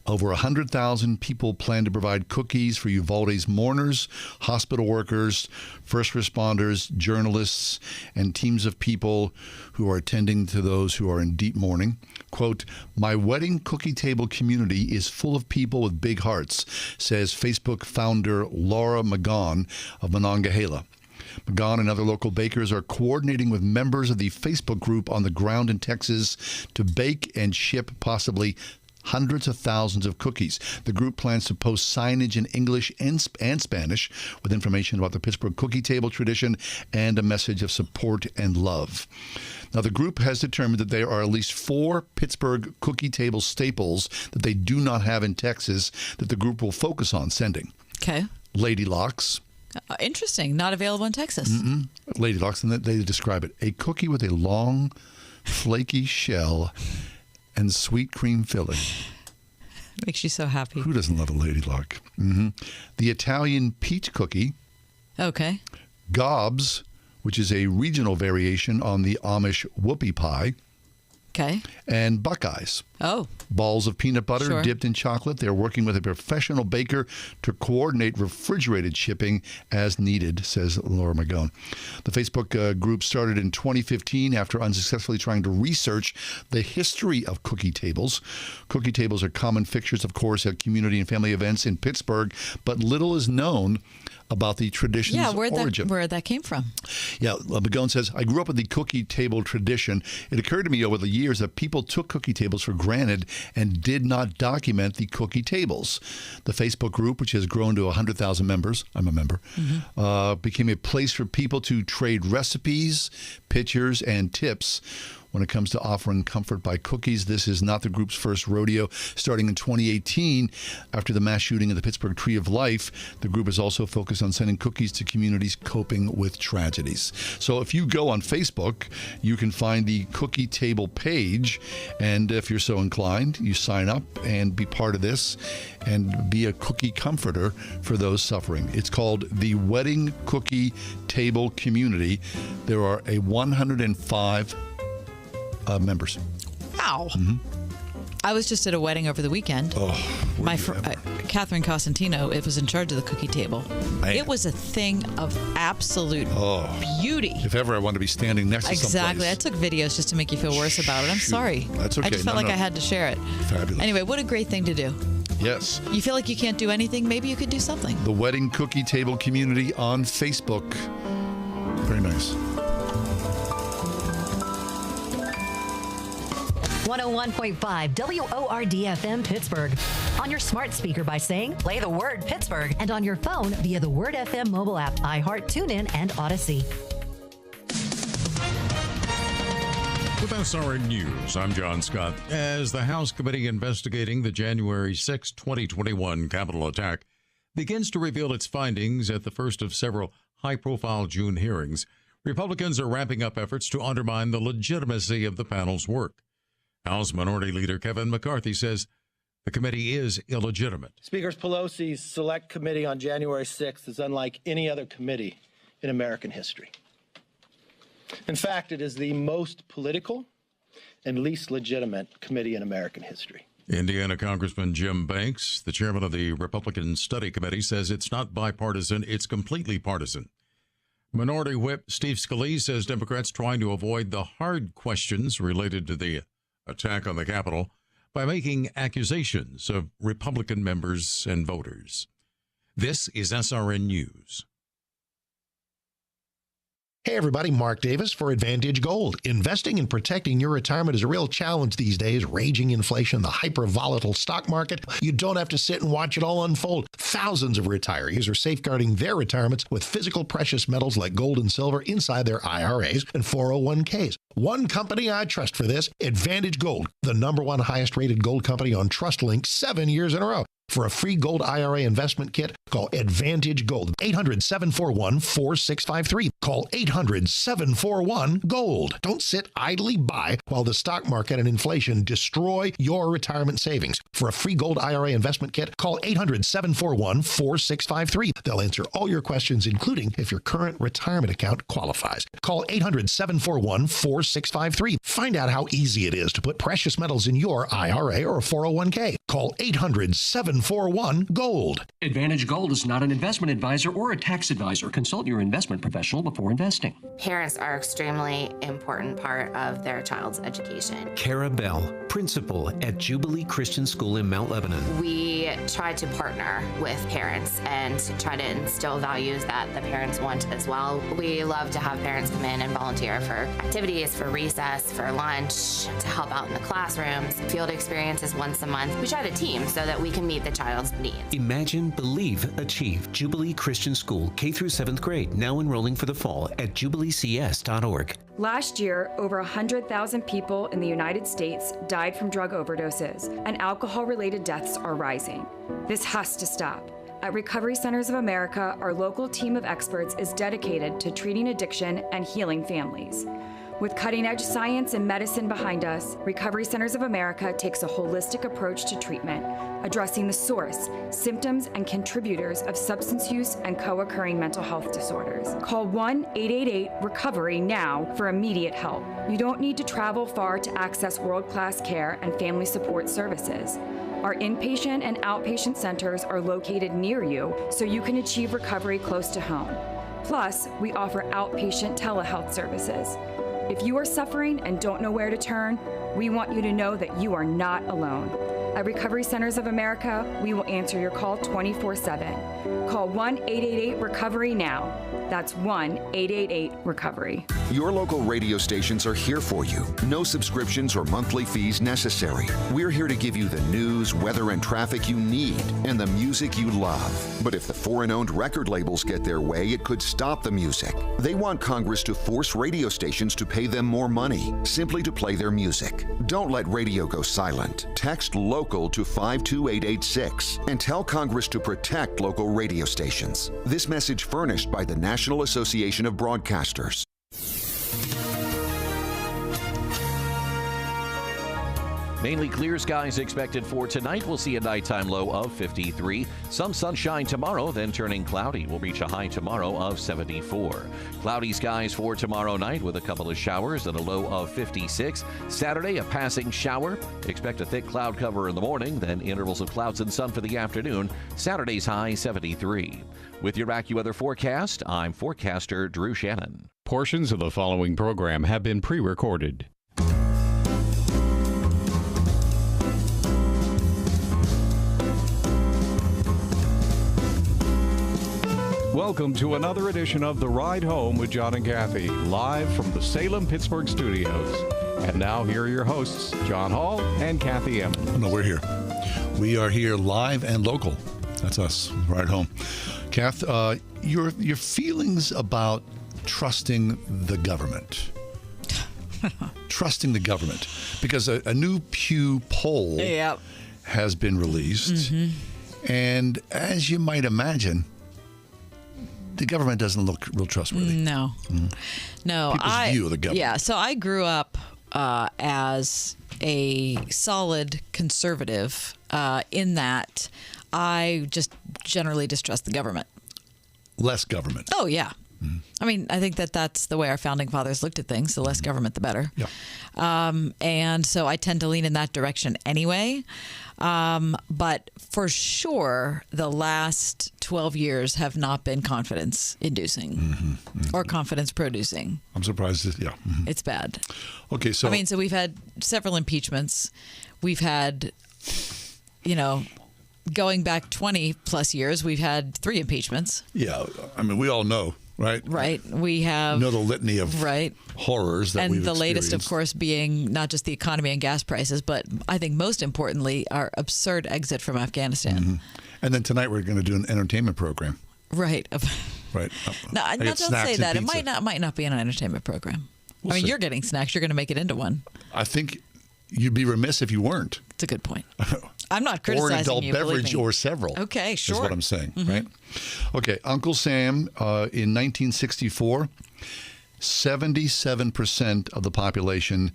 Over 100,000 people plan to provide cookies for Uvalde's mourners, hospital workers, first responders, journalists, and teams of people who are attending to those who are in deep mourning. Quote, "My Wedding Cookie Table community is full of people with big hearts," says Facebook founder Laura Magon of Monongahela. Magon and other local bakers are coordinating with members of the Facebook group on the ground in Texas to bake and ship possibly hundreds of thousands of cookies. The group plans to post signage in English and Spanish with information about the Pittsburgh cookie table tradition and a message of support and love. Now, the group has determined that there are at least 4 Pittsburgh cookie table staples that they do not have in Texas that the group will focus on sending. Okay. Lady Locks. Interesting. Not available in Texas. Lady Locks, and they describe it. A cookie with a long, flaky shell and sweet cream filling. Makes you so happy. Who doesn't love a Lady Lock? The Italian peach cookie. Okay. Gobs, which is a regional variation on the Amish whoopie pie. Okay. And Buckeyes. Oh. Balls of peanut butter Sure. dipped in chocolate. They're working with a professional baker to coordinate refrigerated shipping as needed, says Laura Magone. The Facebook group started in 2015 after unsuccessfully trying to research the history of cookie tables. Cookie tables are common fixtures, of course, at community and family events in Pittsburgh, but little is known about the tradition's origin. Where that came from. Yeah, Magone says, "I grew up with the cookie table tradition. It occurred to me over the years that people took cookie tables for granted and did not document the cookie tables. The Facebook group, which has grown to 100,000 members, I'm a member, became a place for people to trade recipes, pictures, and tips when it comes to offering comfort by cookies. This is not the group's first rodeo. Starting in 2018, after the mass shooting of the Pittsburgh Tree of Life, the group is also focused on sending cookies to communities coping with tragedies. So if you go on Facebook, you can find the Cookie Table page, and if you're so inclined, you sign up and be part of this and be a cookie comforter for those suffering. It's called the Wedding Cookie Table Community. There are 105 members. Wow. I was just at a wedding over the weekend. My Catherine Cosentino, it was in charge of the cookie table. It was a thing of absolute beauty. If ever I want to be standing next to Exactly. someplace. I took videos just to make you feel worse about it. I'm sorry. That's okay. I just felt like I had to share it. Fabulous. Anyway, what a great thing to do. Yes. You feel like you can't do anything? Maybe you could do something. The Wedding Cookie Table Community on Facebook. Very nice. 101.5 WORD-FM Pittsburgh. On your smart speaker by saying, play the word Pittsburgh. And on your phone via the Word FM mobile app, iHeart, TuneIn, and Odyssey. With SRN News, I'm John Scott. As the House Committee investigating the January 6, 2021 Capitol attack begins to reveal its findings at the first of several high-profile June hearings, Republicans are ramping up efforts to undermine the legitimacy of the panel's work. House Minority Leader Kevin McCarthy says the committee is illegitimate. Speaker Pelosi's Select Committee on January 6th is unlike any other committee in American history. In fact, it is the most political and least legitimate committee in American history. Indiana Congressman Jim Banks, the chairman of the Republican Study Committee, says it's not bipartisan, it's completely partisan. Minority Whip Steve Scalise says Democrats trying to avoid the hard questions related to the attack on the Capitol by making accusations of Republican members and voters. This is SRN News. Hey everybody, Mark Davis for Advantage Gold. Investing and protecting your retirement is a real challenge these days. Raging inflation, the hyper-volatile stock market. You don't have to sit and watch it all unfold. Thousands of retirees are safeguarding their retirements with physical precious metals like gold and silver inside their IRAs and 401ks. One company I trust for this, Advantage Gold, the #1 highest rated gold company on TrustLink 7 years in a row. For a free gold IRA investment kit, call Advantage Gold. 800-741-4653. Call 800-741-GOLD. Don't sit idly by while the stock market and inflation destroy your retirement savings. For a free gold IRA investment kit, call 800-741-4653. They'll answer all your questions, including if your current retirement account qualifies. Call 800-741-4653. Find out how easy it is to put precious metals in your IRA or 401k. Call 800-741-GOLD. Advantage Gold is not an investment advisor or a tax advisor. Consult your investment professional before investing. Parents are an extremely important part of their child's education. Cara Bell, principal at Jubilee Christian School in Mount Lebanon. We try to partner with parents and try to instill values that the parents want as well. We love to have parents come in and volunteer for activities, for recess, for lunch, to help out in the classrooms. Field experiences once a month. We try to team so that we can meet the child's needs. Imagine, believe, achieve. Jubilee Christian School, K through 7th grade, now enrolling for the fall at jubileecs.org. Last year, over 100,000 people in the United States died from drug overdoses, and alcohol-related deaths are rising. This has to stop. At Recovery Centers of America, our local team of experts is dedicated to treating addiction and healing families. With cutting-edge science and medicine behind us, Recovery Centers of America takes a holistic approach to treatment, addressing the source, symptoms, and contributors of substance use and co-occurring mental health disorders. Call 1-888-RECOVERY now for immediate help. You don't need to travel far to access world-class care and family support services. Our inpatient and outpatient centers are located near you, so you can achieve recovery close to home. Plus, we offer outpatient telehealth services. If you are suffering and don't know where to turn, we want you to know that you are not alone. At Recovery Centers of America, we will answer your call 24/7. Call 1-888-RECOVERY now. That's 1-888-RECOVERY. Your local radio stations are here for you. No subscriptions or monthly fees necessary. We're here to give you the news, weather, and traffic you need and the music you love. But if the foreign-owned record labels get their way, it could stop the music. They want Congress to force radio stations to pay them more money simply to play their music. Don't let radio go silent. Text LOCAL to 52886 and tell Congress to protect local radio stations. This message furnished by the National Association of Broadcasters. Mainly clear skies expected for tonight. We'll see a nighttime low of 53. Some sunshine tomorrow, then turning cloudy. We'll reach a high tomorrow of 74. Cloudy skies for tomorrow night with a couple of showers and a low of 56. Saturday, a passing shower. Expect a thick cloud cover in the morning, then intervals of clouds and sun for the afternoon. Saturday's high 73. With your AccuWeather forecast, I'm forecaster Drew Shannon. Portions of the following program have been pre-recorded. Welcome to another edition of The Ride Home with John and Kathy, live from the Salem-Pittsburgh studios. And now here are your hosts, John Hall and Kathy Emmons. No, we're here. We are here live and local. That's us, Ride Home. Kath, your feelings about trusting the government. Trusting the government. Because a new Pew poll has been released. Mm-hmm. And as you might imagine, the government doesn't look real trustworthy. No. Mm-hmm. No. People's view of the government. Yeah, so I grew up as a solid conservative in that I just generally distrust the government. Less government. Oh, yeah. Mm-hmm. I mean, I think that's the way our founding fathers looked at things. The less government, the better. Yeah. And so I tend to lean in that direction anyway. But for sure, the last 12 years have not been confidence-inducing or confidence-producing. I'm surprised. Yeah. Mm-hmm. It's bad. Okay, so... I mean, so we've had several impeachments. We've had, going back 20-plus years, we've had 3 impeachments. Yeah. I mean, we all know. Right. We have the litany of horrors that we've experienced. And the latest, of course, being not just the economy and gas prices, but I think most importantly, our absurd exit from Afghanistan. Mm-hmm. And then tonight we're going to do an entertainment program. Right. Right. No, don't say that. It might not be an entertainment program. We'll I mean, see. You're getting snacks. You're going to make it into one. I think you'd be remiss if you weren't. It's a good point. I'm not criticizing or an adult you, beverage or several. Okay, sure. Is what I'm saying, mm-hmm. right? Okay, Uncle Sam, in 1964, 77% of the population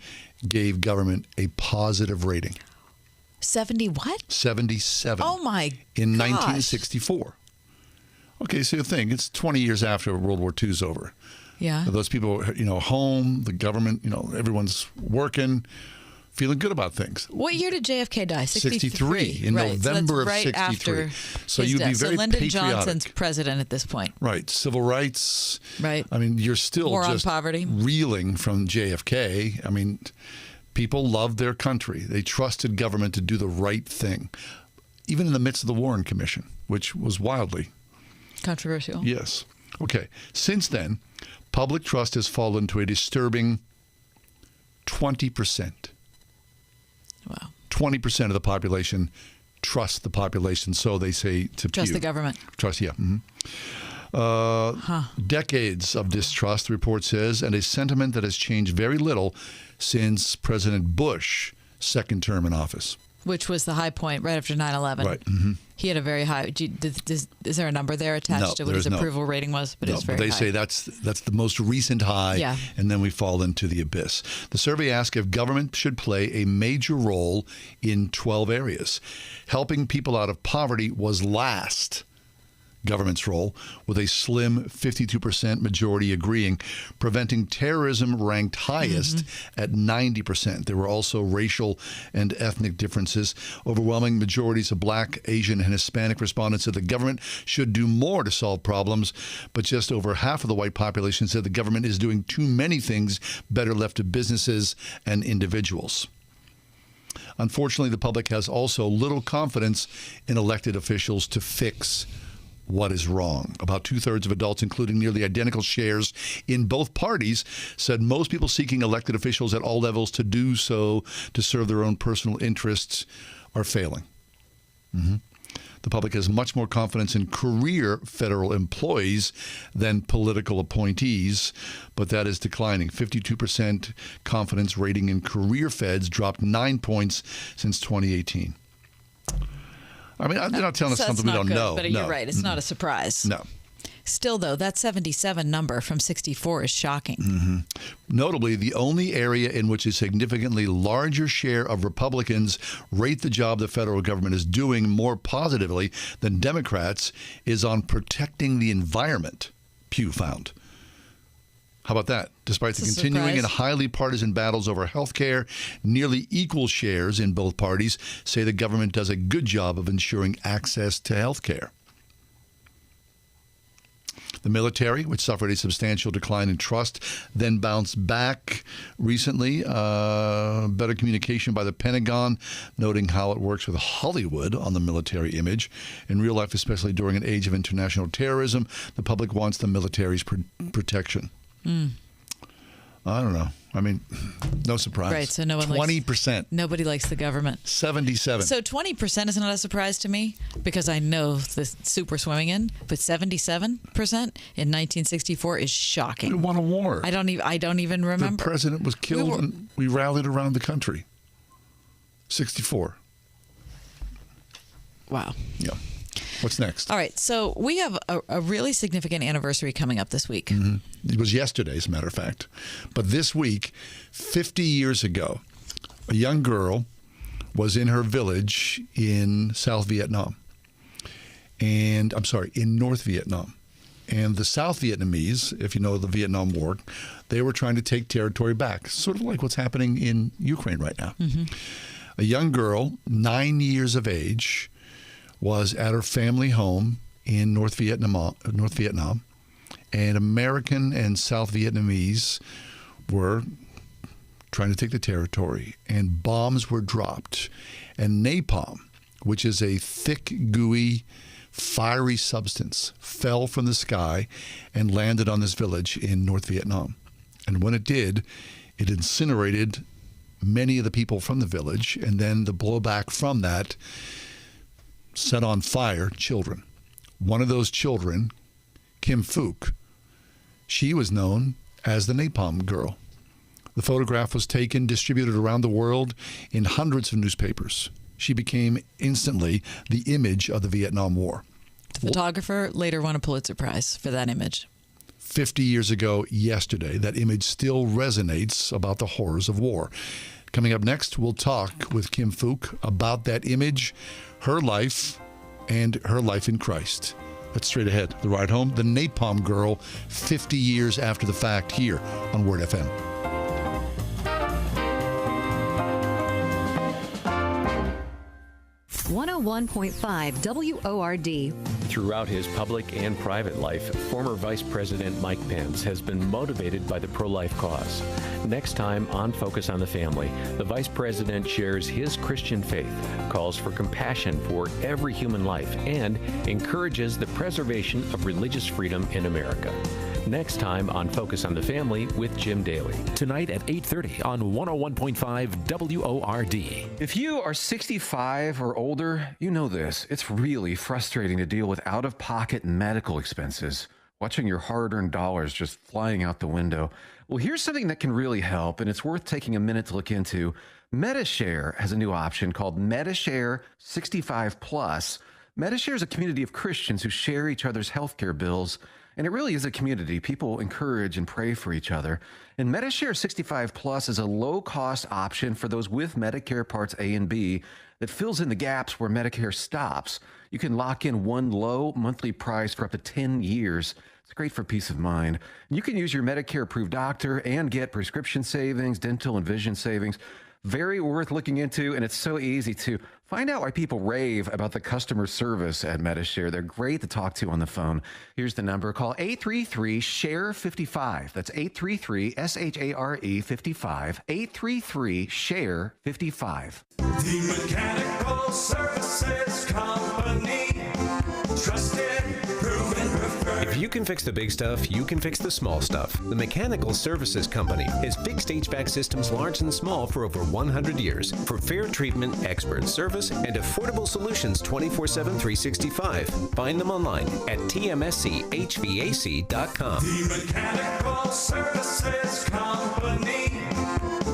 gave government a positive rating. 70 what? 77. Oh, my In gosh. 1964. Okay, so you think, it's 20 years after World War II's over. Yeah. Those people, home, the government, everyone's working, feeling good about things. What year did JFK die? 63 in right. November so that's of right 63. After So his you'd death. be very So Lyndon patriotic. Johnson's president at this point. Right. Civil rights. Right. I mean, you're still War on just poverty. reeling from JFK. I mean, people loved their country. They trusted government to do the right thing, even in the midst of the Warren Commission, which was wildly controversial. Yes. Okay. Since then, public trust has fallen to a disturbing 20%. Wow. 20% of the population trust the population, so they say to Trust Pew. the government. Trust, yeah. Mm-hmm. Decades of distrust, the report says, and a sentiment that has changed very little since President Bush's second term in office. Which was the high point right after 9/11. Right. Mm-hmm. He had a very high. Is there a number there attached to what his approval rating was? But it's very they high. say that's the most recent high, Yeah. and then we fall into the abyss. The survey asks if government should play a major role in 12 areas. Helping people out of poverty was last. Government's role, with a slim 52% majority agreeing. Preventing terrorism ranked highest at 90%. There were also racial and ethnic differences. Overwhelming majorities of Black, Asian, and Hispanic respondents said the government should do more to solve problems, but just over half of the white population said the government is doing too many things better left to businesses and individuals. Unfortunately, the public has also little confidence in elected officials to fix what is wrong. About 2/3 of adults, including nearly identical shares in both parties, said most people seeking elected officials at all levels to do so to serve their own personal interests are failing. The public has much more confidence in career federal employees than political appointees, but that is declining. 52% confidence rating in career feds dropped 9 points since 2018. I mean, they're not telling us something we don't know. But you're right. It's not a surprise. No. Still, though, that 77 number from 64 is shocking. Notably, the only area in which a significantly larger share of Republicans rate the job the federal government is doing more positively than Democrats is on protecting the environment, Pew found. How about that? Despite the continuing and highly partisan battles over health care, nearly equal shares in both parties say the government does a good job of ensuring access to health care. The military, which suffered a substantial decline in trust, then bounced back recently. Better communication by the Pentagon, noting how it works with Hollywood on the military image. In real life, especially during an age of international terrorism, the public wants the military's protection. I don't know. I mean, no surprise. Right, so no one 20%. Nobody likes the government. 77. So 20% is not a surprise to me because I know the super swimming in, but 77% in 1964 is shocking. We won a war. I don't even remember. The president was killed and we rallied around the country. 64. Wow. Yeah. What's next? All right. So we have a really significant anniversary coming up this week. It was yesterday, as a matter of fact. But this week, 50 years ago, a young girl was in her village in South Vietnam. In North Vietnam. And the South Vietnamese, if you know the Vietnam War, they were trying to take territory back, sort of like what's happening in Ukraine right now. A young girl, 9 years of age, was at her family home in North Vietnam, and American and South Vietnamese were trying to take the territory, and bombs were dropped, and napalm, which is a thick, gooey, fiery substance, fell from the sky and landed on this village in North Vietnam. And when it did, it incinerated many of the people from the village, and then the blowback from that set on fire children. One of those children, Kim Phuc, she was known as the Napalm Girl. The photograph was taken, distributed around the world in hundreds of newspapers. She became instantly the image of the Vietnam War. The photographer later won a Pulitzer Prize for that image. 50 years ago yesterday, that image still resonates about the horrors of war. Coming up next, we'll talk with Kim Phuc about that image, her life, and her life in Christ. That's straight ahead. The Ride Home, the Napalm Girl, 50 years after the fact, here on Word FM. .5 WORD. Throughout his public and private life, former Vice President Mike Pence has been motivated by the pro-life cause. Next time on Focus on the Family, the Vice President shares his Christian faith, calls for compassion for every human life, and encourages the preservation of religious freedom in America. Next time on Focus on the Family with Jim Daly. Tonight at 8:30 on 101.5 WORD. If you are 65 or older, you know this. It's really frustrating to deal with out-of-pocket medical expenses, watching your hard-earned dollars just flying out the window. Well, here's something that can really help, and it's worth taking a minute to look into. Medi-Share has a new option called Medi-Share 65 Plus. Medi-Share is a community of Christians who share each other's healthcare bills. And it really is a community. People encourage and pray for each other. And Medi-Share 65 Plus is a low-cost option for those with Medicare Parts A and B that fills in the gaps where Medicare stops. You can lock in one low monthly price for up to 10 years. It's great for peace of mind. You can use your Medicare-approved doctor and get prescription savings, dental and vision savings. Very worth looking into, and it's so easy to find out why people rave about the customer service at Medi-Share. They're great to talk to on the phone. Here's the number. Call 833-SHARE-55. That's 833-SHARE-55. 833-SHARE-55. The Mechanical Services Company. Trusted, proven, preferred. If you can fix the big stuff, you can fix the small stuff. The Mechanical Services Company has fixed HVAC systems large and small for over 100 years. For fair treatment, expert service, and affordable solutions 24/7, 365. Find them online at tmschvac.com. The Mechanical Services Company.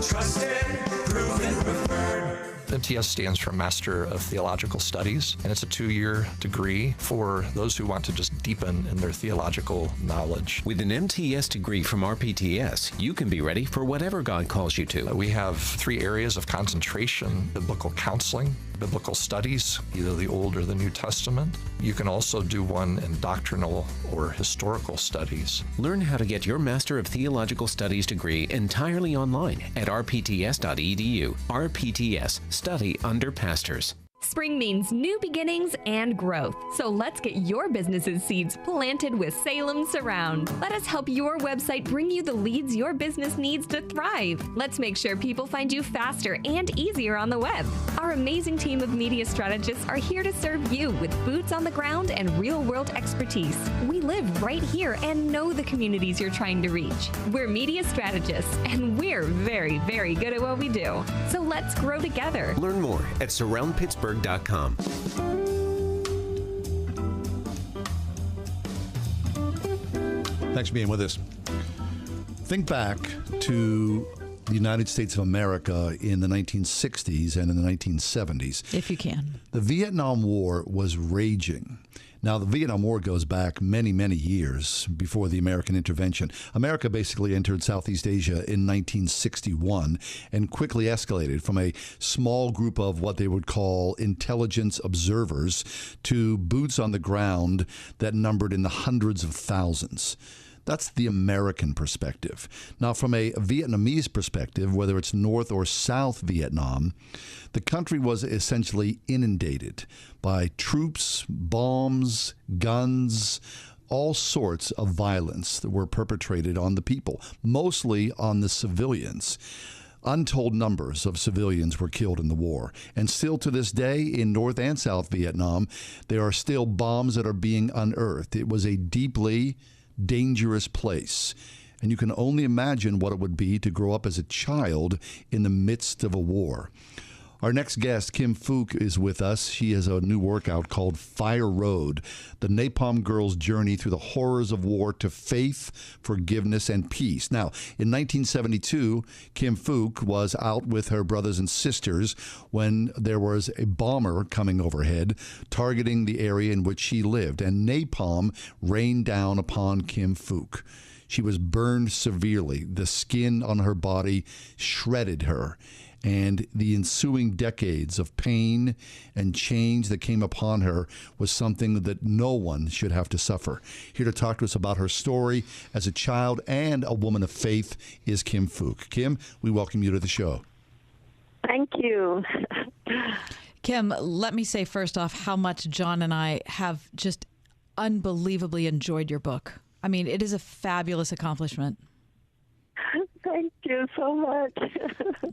Trusted, proven, preferred. MTS stands for Master of Theological Studies, and it's a 2-year degree for those who want to just deepen in their theological knowledge. With an MTS degree from RPTS, you can be ready for whatever God calls you to. We have 3 areas of concentration: biblical counseling, biblical studies, either the Old or the New Testament. You can also do one in doctrinal or historical studies. Learn how to get your Master of Theological Studies degree entirely online at rpts.edu. RPTS, study under pastors. Spring means new beginnings and growth. So let's get your business's seeds planted with Salem Surround. Let us help your website bring you the leads your business needs to thrive. Let's make sure people find you faster and easier on the web. Our amazing team of media strategists are here to serve you with boots on the ground and real-world expertise. We live right here and know the communities you're trying to reach. We're media strategists, and we're very, very good at what we do. So let's grow together. Learn more at surroundpittsburgh.com. Thanks for being with us. Think back to the United States of America in the 1960s and in the 1970s. If you can. The Vietnam War was raging. Now, the Vietnam War goes back many, many years before the American intervention. America basically entered Southeast Asia in 1961 and quickly escalated from a small group of what they would call intelligence observers to boots on the ground that numbered in the hundreds of thousands. That's the American perspective. Now, from a Vietnamese perspective, whether it's North or South Vietnam, the country was essentially inundated by troops, bombs, guns, all sorts of violence that were perpetrated on the people, mostly on the civilians. Untold numbers of civilians were killed in the war. And still to this day, in North and South Vietnam, there are still bombs that are being unearthed. It was a deeply dangerous place. And you can only imagine what it would be to grow up as a child in the midst of a war. Our next guest, Kim Phuc, is with us. She has a new workout called Fire Road, the Napalm Girl's journey through the horrors of war to faith, forgiveness, and peace. Now, in 1972, Kim Phuc was out with her brothers and sisters when there was a bomber coming overhead, targeting the area in which she lived, and napalm rained down upon Kim Phuc. She was burned severely. The skin on her body shredded her. And the ensuing decades of pain and change that came upon her was something that no one should have to suffer. Here to talk to us about her story as a child and a woman of faith is Kim Phuc. Kim, we welcome you to the show. Thank you. Kim, let me say first off how much John and I have just unbelievably enjoyed your book. I mean, it is a fabulous accomplishment. Thank you so much.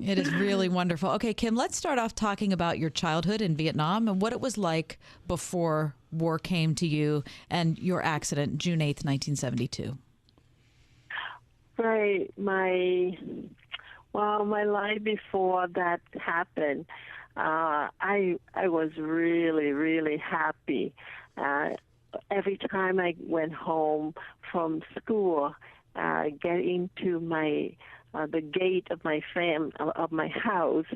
It is really wonderful. Okay, Kim, let's start off talking about your childhood in Vietnam and what it was like before war came to you and your accident, June 8th, 1972. Right. My life before that happened, I was really, really happy. Every time I went home from school, get into the gate of my house,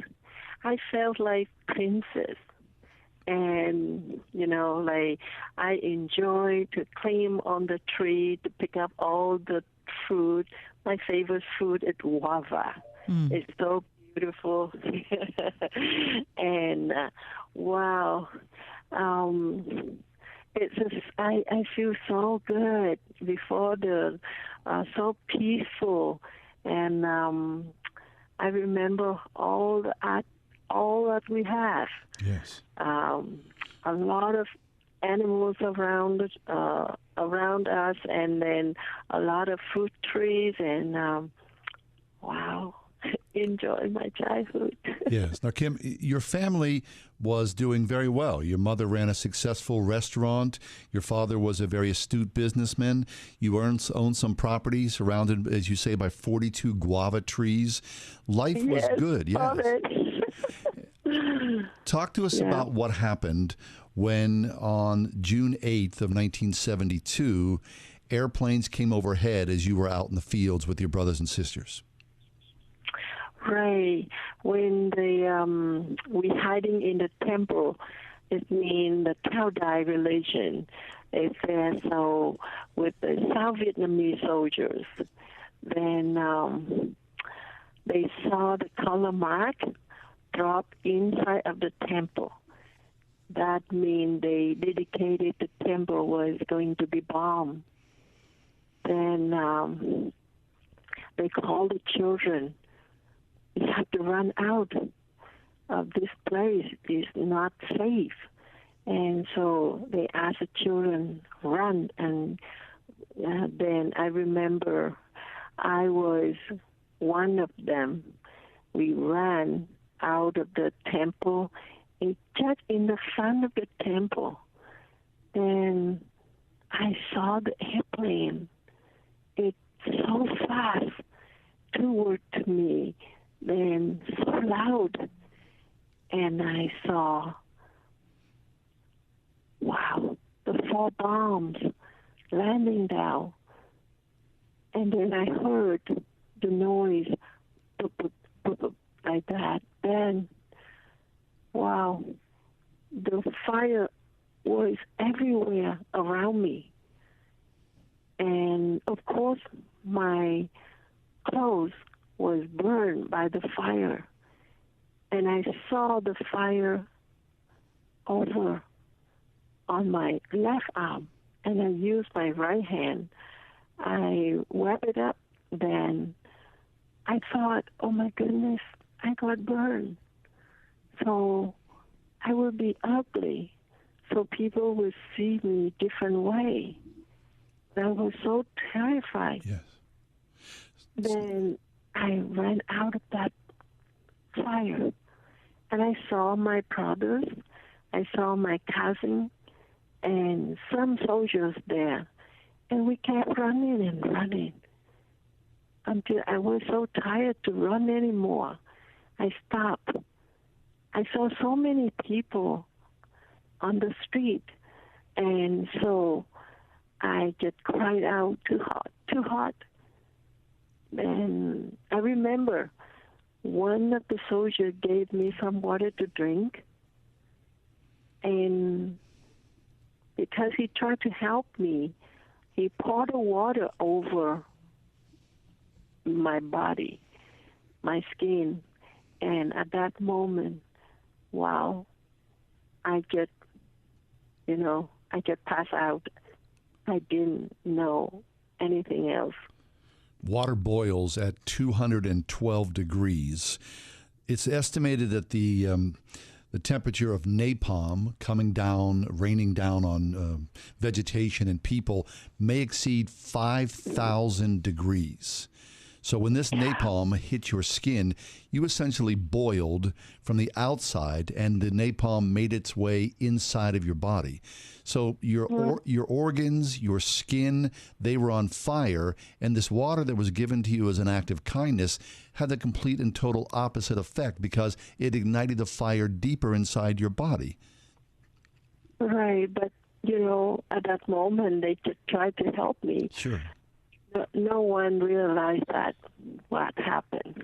I felt like princess. And, I enjoy to climb on the tree to pick up all the fruit. My favorite fruit is guava. It's so beautiful. And, wow. It's just, I feel so good before so peaceful. And I remember all that we have. Yes. A lot of animals around us, and then a lot of fruit trees, and wow, enjoy my childhood. Yes. Now, Kim, your family was doing very well. Your mother ran a successful restaurant. Your father was a very astute businessman. You owned some property surrounded, as you say, by 42 guava trees. Life was good. Yes. Talk to us about what happened when on June 8th of 1972, airplanes came overhead as you were out in the fields with your brothers and sisters. Right. When we hiding in the temple, it means the Cao Dai religion is there. So with the South Vietnamese soldiers, then they saw the color mark drop inside of the temple. That means they dedicated the temple was going to be bombed. Then they called the children. You have to run out of this place. It's not safe. And so they asked the children, run. And then I remember I was one of them. We ran out of the temple, and just in the front of the temple. Then I saw the airplane. It's so fast toward to me, then so loud. And I saw, wow, the 4 bombs landing down. And then I heard the noise, boop, boop, boop, boop, like that. Then, wow, the fire was everywhere around me. And, of course, my clothes was burned by the fire. And I saw the fire over on my left arm. And I used my right hand. I wrapped it up. Then I thought, oh, my goodness, I got burned. So I will be ugly. So people will see me different way. I was so terrified. Yes. Then I ran out of that fire. And I saw my brothers. I saw my cousin and some soldiers there. And we kept running and running until I was so tired to run anymore. I stopped. I saw so many people on the street, and so I just cried out, too hot, too hot. And I remember one of the soldiers gave me some water to drink, and because he tried to help me, he poured the water over my body, my skin. And at that moment, wow, I just passed out. I didn't know anything else. Water boils at 212 degrees. It's estimated that the temperature of napalm coming down, raining down on vegetation and people may exceed 5,000 degrees. So when this napalm hit your skin, you essentially boiled from the outside, and the napalm made its way inside of your body. So your organs, your skin, they were on fire, and this water that was given to you as an act of kindness had the complete and total opposite effect because it ignited the fire deeper inside your body. Right, but, at that moment, they just tried to help me. Sure. No one realized that what happened.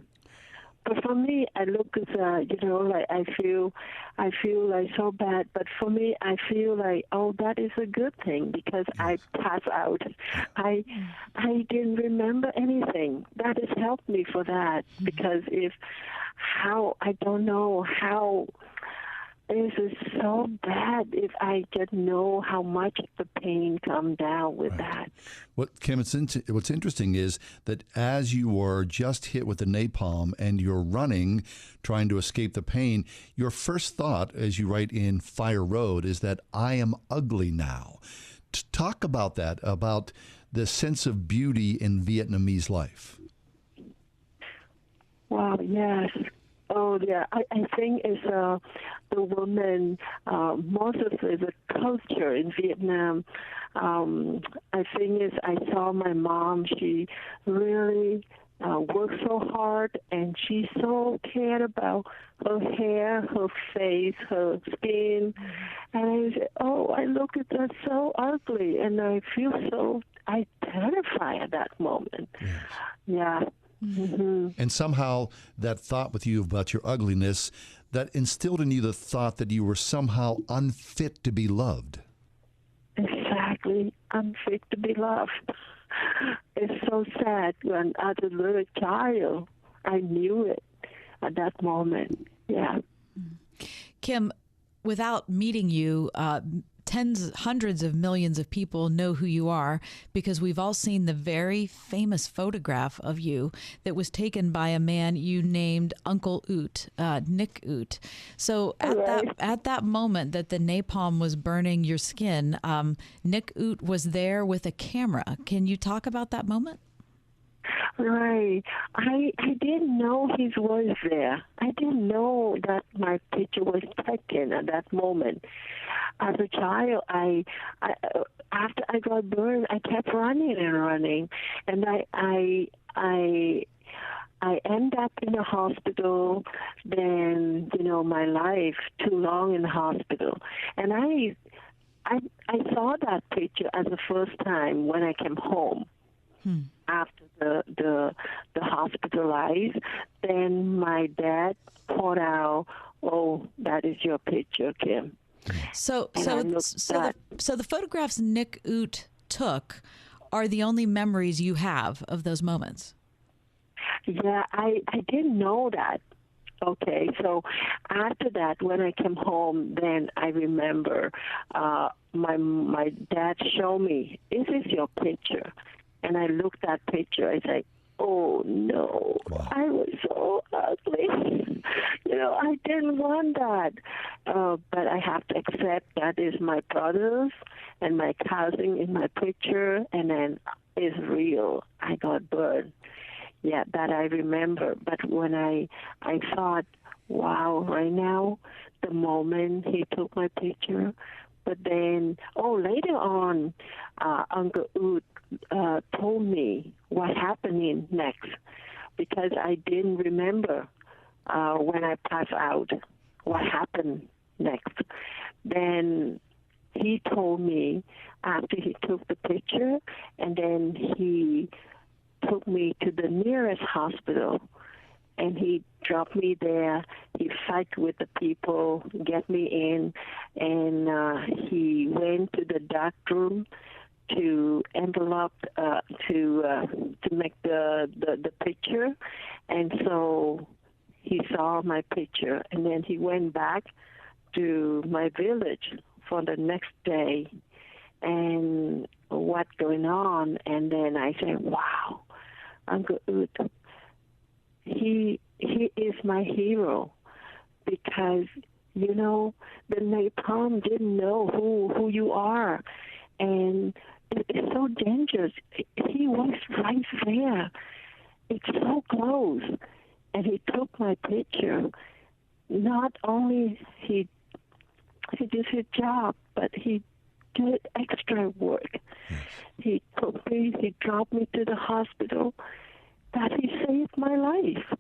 But for me, I look as like I feel like so bad. But for me, I feel like, oh, that is a good thing because I passed out. I didn't remember anything. That has helped me for that because I don't know how This is so bad if I just know how much the pain come down with that. What, Kim, what's interesting is that as you were just hit with the napalm and you're running, trying to escape the pain, your first thought, as you write in Fire Road, is that I am ugly now. Talk about that, about the sense of beauty in Vietnamese life. Wow, yes. Oh, yeah. I think it's the woman, most of the culture in Vietnam. I think I saw my mom. She really worked so hard, and she so cared about her hair, her face, her skin. And I said, oh, I look at that so ugly, and I feel so terrified at that moment. Yes. Yeah. Mm-hmm. And somehow that thought with you about your ugliness, that instilled in you the thought that you were somehow unfit to be loved. Exactly. Unfit to be loved. It's so sad when as a little child, I knew it at that moment. Yeah. Kim, without meeting you, hundreds of millions of people know who you are because we've all seen the very famous photograph of you that was taken by a man you named Uncle Oot, Nick Oot. So at that moment that the napalm was burning your skin, Nick Oot was there with a camera. Can you talk about that moment? Right. I didn't know he was there. I didn't know that my picture was taken at that moment. As a child, after I got burned, I kept running and running, and I ended up in the hospital. Then my life too long in the hospital, and I saw that picture as the first time when I came home. After the hospitalized, then my dad poured out, "Oh, that is your picture, Kim." So the photographs Nick Oot took are the only memories you have of those moments. Yeah, I didn't know that. Okay, so after that, when I came home, then I remember my dad showed me, "This is your picture." And I looked at that picture. I said, "Oh no, I was so ugly. I didn't want that." But I have to accept that is my brothers and my cousin in my picture, and then it's real. I got burned. Yeah, that I remember. But when I thought, wow, right now, the moment he took my picture. But then, later on, Uncle Oot told me what happened next, because I didn't remember when I passed out what happened next. Then he told me after he took the picture, and then he took me to the nearest hospital, and he dropped me there. He fight with the people, get me in, and he went to the dark room to envelope to make the picture, and so he saw my picture, and then he went back to my village for the next day, and what's going on? And then I said, "Wow, Uncle Oot, he is my hero, because the napalm didn't know who you are, and it's so dangerous. He was right there. It's so close, and he took my picture. Not only he did his job, but he did extra work. He took me, he dropped me to the hospital, that he saved my life."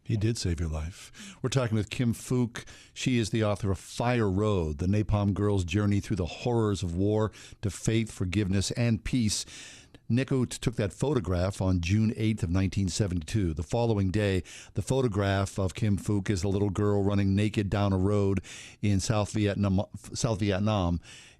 He did save your life. We're talking with Kim Phuc. She is the author of Fire Road, the Napalm Girl's journey through the horrors of war to faith, forgiveness, and peace. Nick Oot took that photograph on June 8th of 1972. The following day, the photograph of Kim Phuc is a little girl running naked down a road in South Vietnam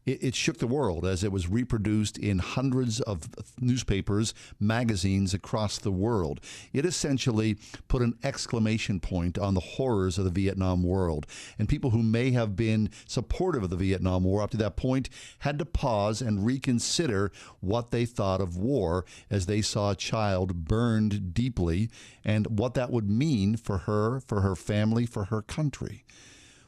It shook the world as it was reproduced in hundreds of newspapers, magazines across the world. It essentially put an exclamation point on the horrors of the Vietnam War. And people who may have been supportive of the Vietnam War up to that point had to pause and reconsider what they thought of war as they saw a child burned deeply and what that would mean for her family, for her country.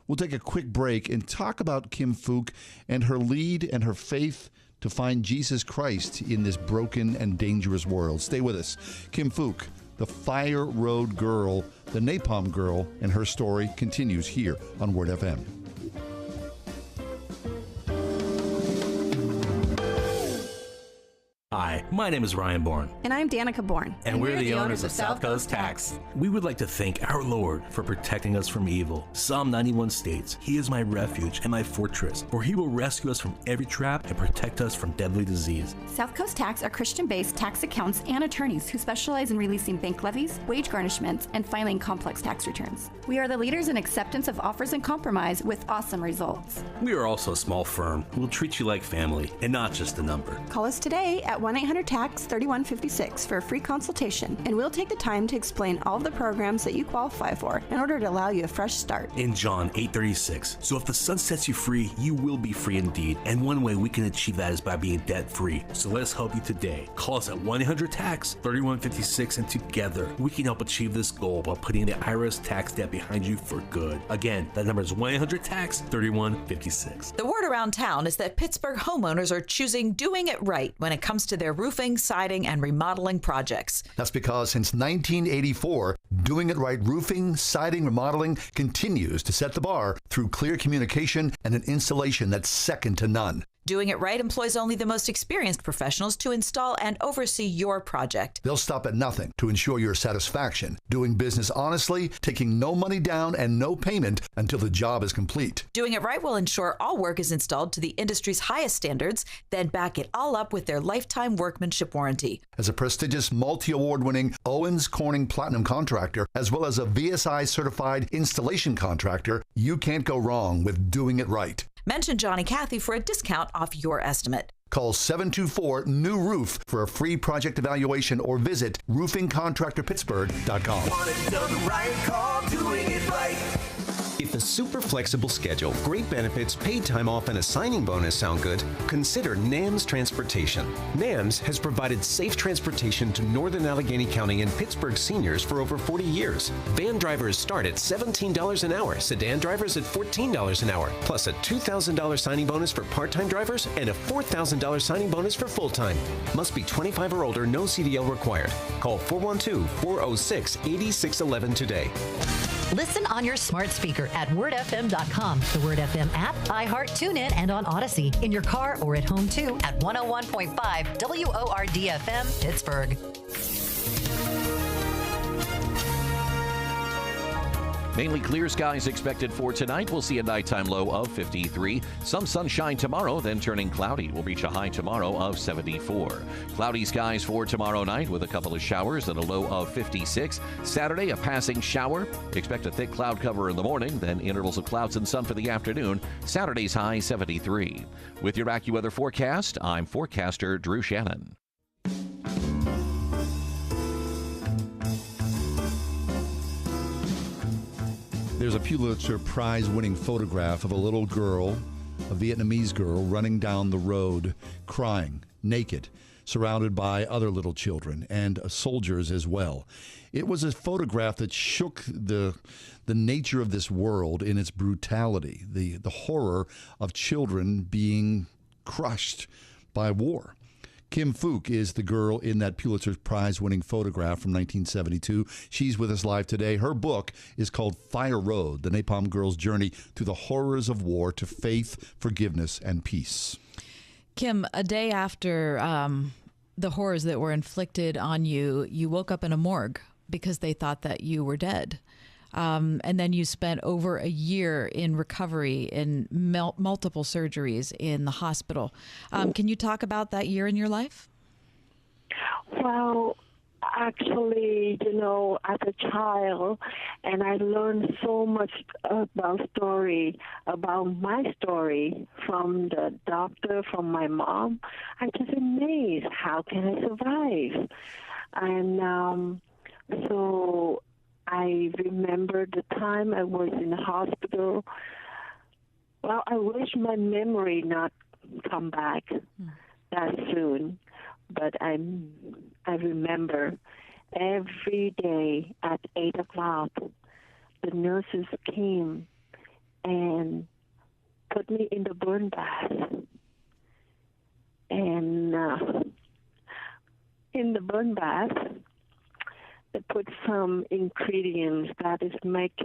We'll take a quick break and talk about Kim Phuc and her lead and her faith to find Jesus Christ in this broken and dangerous world. Stay with us. Kim Phuc, the Fire Road Girl, the Napalm Girl, and her story continues here on Word FM. Hi, my name is Ryan Bourne. And I'm Danica Bourne. And we're the owners of South Coast Tax. We would like to thank our Lord for protecting us from evil. Psalm 91 states, He is my refuge and my fortress, for He will rescue us from every trap and protect us from deadly disease. South Coast Tax are Christian-based tax accountants and attorneys who specialize in releasing bank levies, wage garnishments, and filing complex tax returns. We are the leaders in acceptance of offers and compromise with awesome results. We are also a small firm who will treat you like family and not just a number. Call us today at 1-800-TAX-3156 for a free consultation, and we'll take the time to explain all of the programs that you qualify for in order to allow you a fresh start. In John 8:36, so if the Son sets you free, you will be free indeed. And one way we can achieve that is by being debt-free. So let's help you today. Call us at 1-800-TAX-3156, and together we can help achieve this goal by putting the IRS tax debt behind you for good. Again, that number is 1-800-TAX-3156. The word around town is that Pittsburgh homeowners are choosing doing it right when it comes to their roofing, siding, and remodeling projects. That's because since 1984, Doing It Right roofing, siding, remodeling continues to set the bar through clear communication and an installation that's second to none. Doing It Right employs only the most experienced professionals to install and oversee your project. They'll stop at nothing to ensure your satisfaction, doing business honestly, taking no money down and no payment until the job is complete. Doing It Right will ensure all work is installed to the industry's highest standards, then back it all up with their lifetime workmanship warranty. As a prestigious multi-award-winning Owens Corning Platinum contractor, as well as a VSI certified installation contractor, you can't go wrong with Doing It Right. Mention Johnny Cathy for a discount off your estimate. Call 724-NEW-ROOF for a free project evaluation or visit roofingcontractorpittsburgh.com. Want it done right, call Doing It Right. If a super flexible schedule, great benefits, paid time off, and a signing bonus sound good, consider NAMS Transportation. NAMS has provided safe transportation to Northern Allegheny County and Pittsburgh seniors for over 40 years. Van drivers start at $17 an hour, sedan drivers at $14 an hour, plus a $2,000 signing bonus for part-time drivers and a $4,000 signing bonus for full-time. Must be 25 or older, no CDL required. Call 412-406-8611 today. Listen on your smart speaker at wordfm.com, the Word FM app, iHeart, TuneIn, and on Odyssey. In your car or at home, too, at 101.5 WORD-FM, Pittsburgh. Mainly clear skies expected for tonight. We'll see a nighttime low of 53. Some sunshine tomorrow, then turning cloudy. We'll reach a high tomorrow of 74. Cloudy skies for tomorrow night with a couple of showers and a low of 56. Saturday, a passing shower. Expect a thick cloud cover in the morning, then intervals of clouds and sun for the afternoon. Saturday's high 73. With your AccuWeather forecast, I'm forecaster Drew Shannon. There's a Pulitzer Prize-winning photograph of a little girl, a Vietnamese girl, running down the road, crying, naked, surrounded by other little children and soldiers as well. It was a photograph that shook the nature of this world in its brutality, the horror of children being crushed by war. Kim Phuc is the girl in that Pulitzer Prize-winning photograph from 1972. She's with us live today. Her book is called Fire Road, The Napalm Girl's Journey Through the Horrors of War to Faith, Forgiveness, and Peace. Kim, a day after the horrors that were inflicted on you, you woke up in a morgue because they thought that you were dead. And then you spent over a year in recovery in multiple surgeries in the hospital. Can you talk about that year in your life? Well, actually, as a child, and I learned so much about my story from the doctor, from my mom. I'm just amazed. How can I survive? And so I remember the time I was in the hospital. Well, I wish my memory not come back that soon, but I remember every day at 8 o'clock, the nurses came and put me in the burn bath. And in the burn bath, they put some ingredients that is make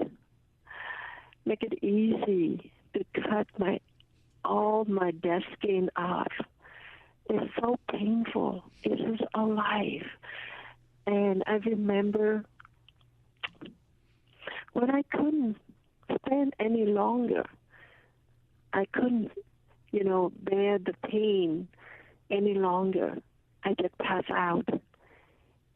it easy to cut all my dead skin off. It's so painful. It is alive. And I remember when I couldn't stand any longer, I couldn't, bear the pain any longer. I just passed out.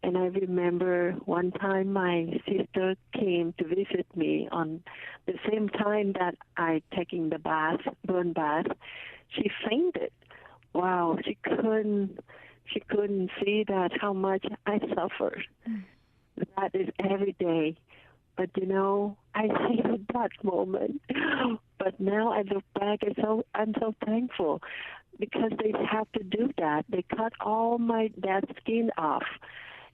And I remember one time my sister came to visit me on the same time that I taking the burn bath. She fainted. Wow, she couldn't see that how much I suffered. That is every day. But I hated that moment. But now I look back and I'm so thankful because they have to do that. They cut all my dead skin off.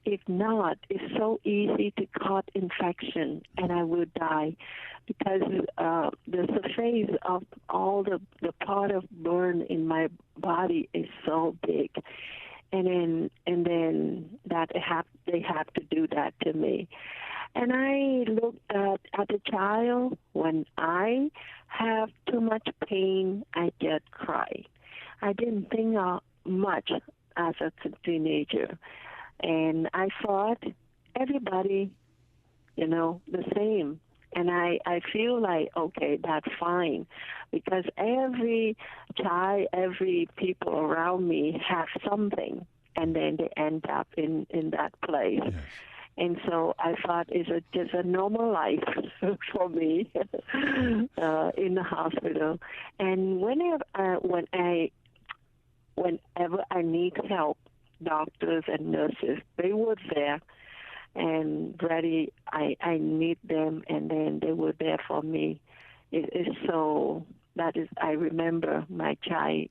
If not, it's so easy to cause infection, and I will die because the surface of all the part of burn in my body is so big, and then that they have to do that to me. And I looked at a child. When I have too much pain, I just cry. I didn't think much as a teenager. And I thought everybody, the same. And I feel like, okay, that's fine. Because every child, every people around me have something. And then they end up in that place. Yes. And so I thought it's just a normal life for me in the hospital. And whenever I need help, doctors and nurses, they were there and ready. I need them, and then they were there for me. I remember my child,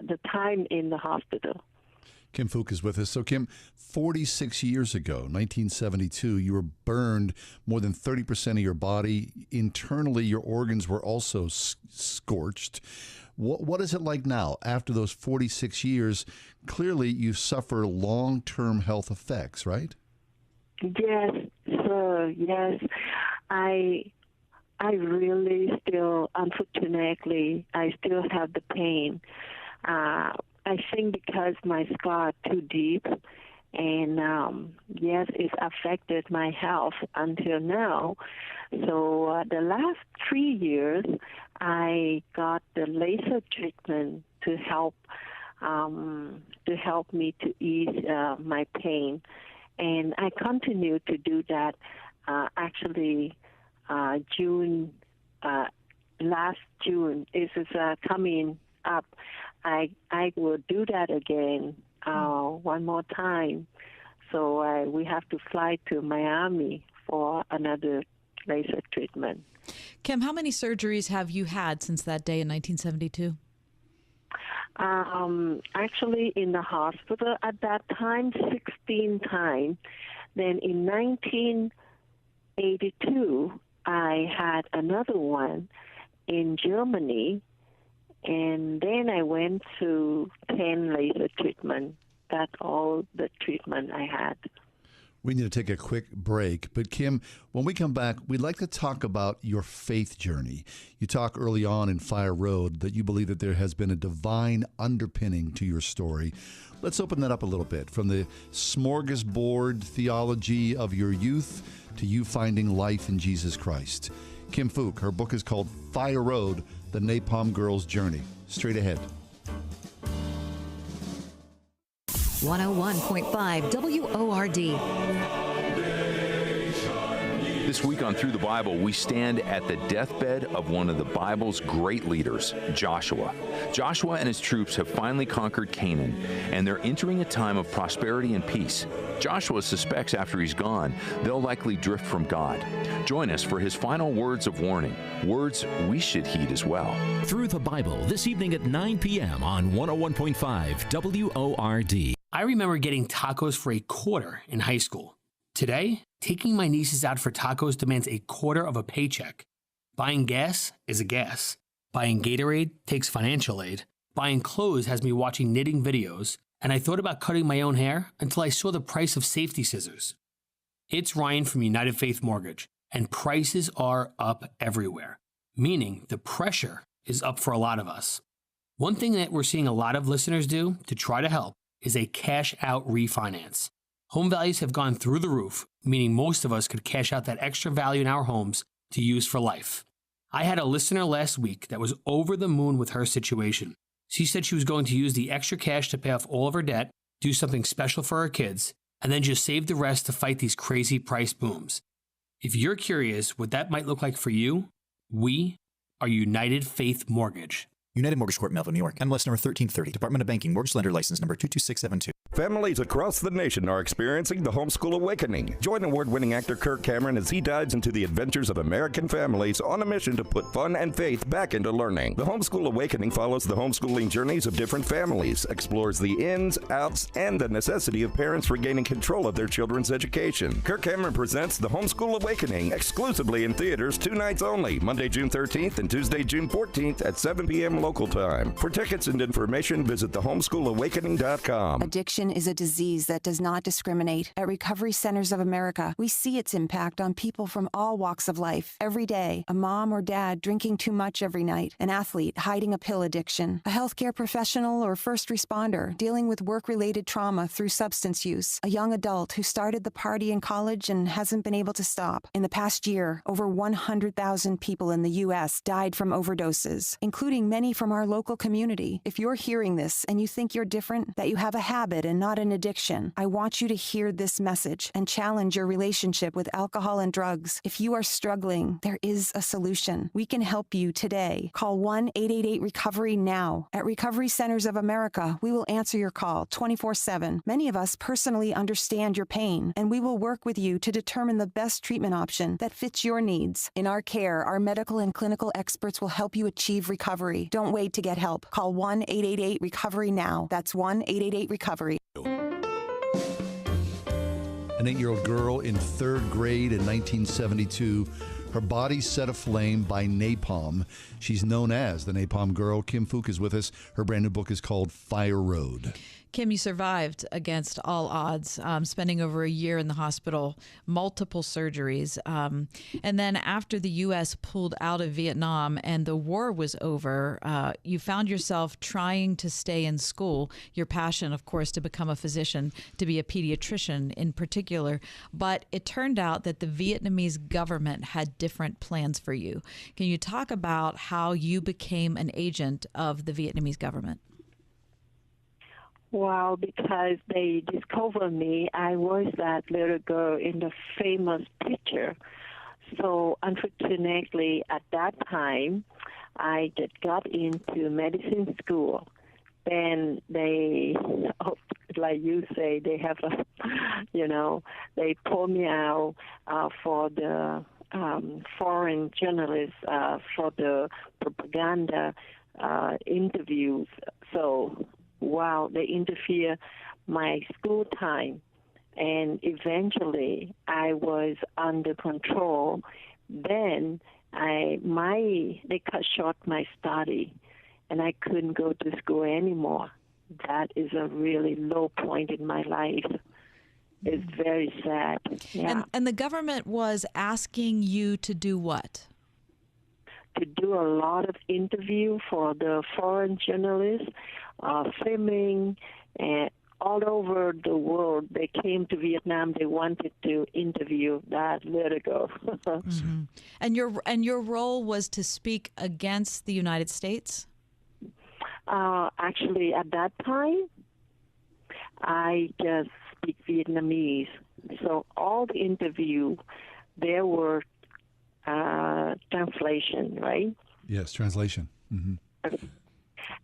the time in the hospital. Kim Phuc is with us. So, Kim, 46 years ago, 1972, you were burned more than 30% of your body. Internally, your organs were also scorched. What is it like now after those 46 years? Clearly, you suffer long-term health effects, right? Yes, sir. Yes. I really still, unfortunately, I still have the pain. I think because my scar too deep, and yes, it's affected my health until now. So the last 3 years, I got the laser treatment to help me to ease my pain, and I continue to do that. Actually, last June is coming up. I will do that again one more time. So we have to fly to Miami for another laser treatment. Kim, how many surgeries have you had since that day in 1972? Actually, in the hospital at that time, 16 times. Then in 1982, I had another one in Germany. And then I went to 10 laser treatment. That's all the treatment I had. We need to take a quick break. But Kim, when we come back, we'd like to talk about your faith journey. You talk early on in Fire Road that you believe that there has been a divine underpinning to your story. Let's open that up a little bit. From the smorgasbord theology of your youth to you finding life in Jesus Christ. Kim Phuc, her book is called Fire Road, The Napalm Girl's Journey. Straight ahead. 101.5 WORD. This week on Through the Bible, we stand at the deathbed of one of the Bible's great leaders, Joshua. Joshua and his troops have finally conquered Canaan, and they're entering a time of prosperity and peace. Joshua suspects after he's gone, they'll likely drift from God. Join us for his final words of warning, words we should heed as well. Through the Bible, this evening at 9 p.m. on 101.5 WORD. I remember getting tacos for $0.25 in high school. Today, taking my nieces out for tacos demands $0.25 of a paycheck. Buying gas is a gas. Buying Gatorade takes financial aid. Buying clothes has me watching knitting videos. And I thought about cutting my own hair until I saw the price of safety scissors. It's Ryan from United Faith Mortgage, and prices are up everywhere, meaning the pressure is up for a lot of us. One thing that we're seeing a lot of listeners do to try to help is a cash-out refinance. Home values have gone through the roof, meaning most of us could cash out that extra value in our homes to use for life. I had a listener last week that was over the moon with her situation. She said she was going to use the extra cash to pay off all of her debt, do something special for her kids, and then just save the rest to fight these crazy price booms. If you're curious what that might look like for you, we are United Faith Mortgage. United Mortgage Corp, Melville, New York. MLS number 1330. Department of Banking. Mortgage Lender License number 22672. Families across the nation are experiencing the homeschool awakening. Join award-winning actor Kirk Cameron as he dives into the adventures of American families on a mission to put fun and faith back into learning. The homeschool awakening follows the homeschooling journeys of different families, explores the ins, outs, and the necessity of parents regaining control of their children's education. Kirk Cameron presents the Homeschool Awakening exclusively in theaters 2 nights only, Monday, June 13th and Tuesday, June 14th at 7 p.m. local time. For tickets and information, visit thehomeschoolawakening.com. Addiction is a disease that does not discriminate. At Recovery Centers of America, we see its impact on people from all walks of life. Every day, a mom or dad drinking too much every night, an athlete hiding a pill addiction, a healthcare professional or first responder dealing with work-related trauma through substance use, a young adult who started the party in college and hasn't been able to stop. In the past year, over 100,000 people in the U.S. died from overdoses, including many from our local community. If you're hearing this and you think you're different, that you have a habit and not an addiction, I want you to hear this message and challenge your relationship with alcohol and drugs. If you are struggling, there is a solution. We can help you today. Call 1-888-RECOVERY now. At Recovery Centers of America, we will answer your call 24/7. Many of us personally understand your pain, and we will work with you to determine the best treatment option that fits your needs. In our care, our medical and clinical experts will help you achieve recovery. Don't wait to get help. Call 1-888-RECOVERY now. That's 1-888-RECOVERY. An 8-year-old girl in 3rd grade in 1972. Her body set aflame by napalm. She's known as the Napalm Girl. Kim Phuc is with us. Her brand new book is called Fire Road. Kim, you survived against all odds, spending over a year in the hospital, multiple surgeries. And then after the U.S. pulled out of Vietnam and the war was over, you found yourself trying to stay in school. Your passion, of course, to become a physician, to be a pediatrician in particular. But it turned out that the Vietnamese government had different plans for you. Can you talk about how you became an agent of the Vietnamese government? Well, because they discovered me, I was that little girl in the famous picture. So unfortunately, at that time, I just got into medicine school. Then they, like you say, they have a, they pull me out for the foreign journalists for the propaganda interviews. So, wow, they interfere my school time. And eventually, I was under control. Then they cut short my study, and I couldn't go to school anymore. That is a really low point in my life. It's very sad. Yeah. And the government was asking you to do what? To do a lot of interview for the foreign journalists, filming, and all over the world. They came to Vietnam. They wanted to interview that little girl. Mm-hmm. And your role was to speak against the United States? Actually, at that time, I just speak Vietnamese. So all the interview, there were translation, right? Yes, translation. Mm-hmm.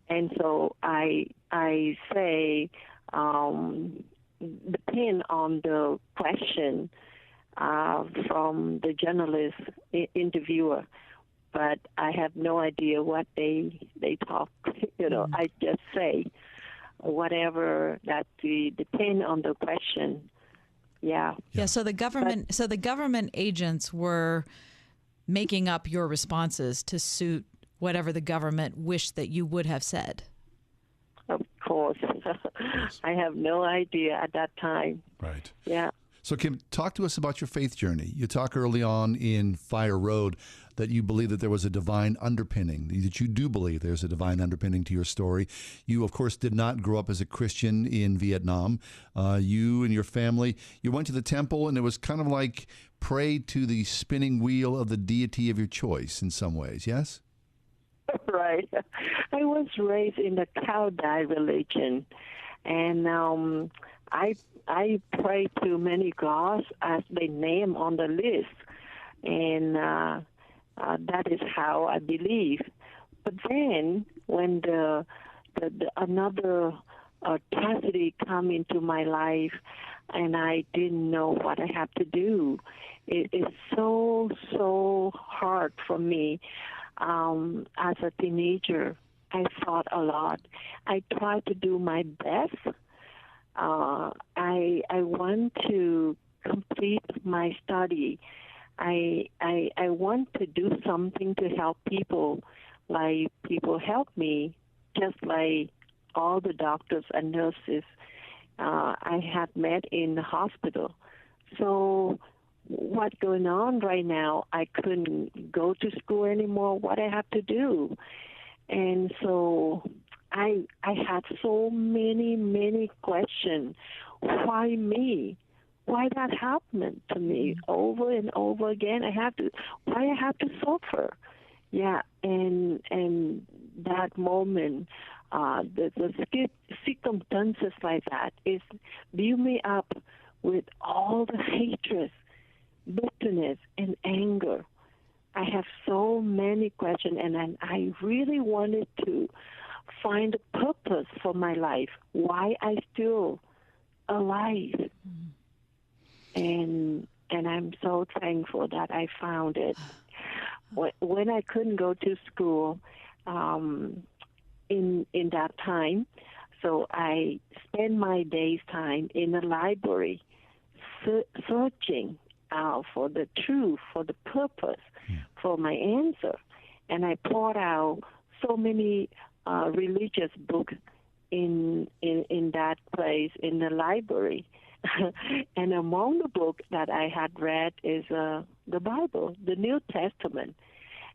And so I say, depend on the question from the journalist interviewer, but I have no idea what they talk. I just say whatever that depend on the question. Yeah. So the government agents were making up your responses to suit whatever the government wished that you would have said. Of course. I have no idea at that time. Right. Yeah. So, Kim, talk to us about your faith journey. You talk early on in Fire Road that you believe that there was a divine underpinning, that you do believe there's a divine underpinning to your story. You, of course, did not grow up as a Christian in Vietnam. You and your family, you went to the temple, and it was kind of like pray to the spinning wheel of the deity of your choice in some ways, yes? Right. I was raised in the Cao Dai religion, and I pray to many gods as they name on the list, and that is how I believe. But then, when the another tragedy come into my life, and I didn't know what I have to do, it is so hard for me. As a teenager, I fought a lot. I tried to do my best. I want to complete my study. I want to do something to help people, like people help me, just like all the doctors and nurses I had met in the hospital. So what's going on right now, I couldn't go to school anymore. What I have to do? And so I had so many questions. Why me? Why that happened to me over and over again? Why I have to suffer? Yeah, and that moment, the circumstances like that is build me up with all the hatred, bitterness, and anger. I have so many questions, and I really wanted to find a purpose for my life, why I still alive. And I'm so thankful that I found it. When I couldn't go to school in that time, so I spent my day's time in the library searching for the truth, for the purpose, for my answer. And I poured out so many religious books in that place, in the library. And among the books that I had read is the Bible, the New Testament.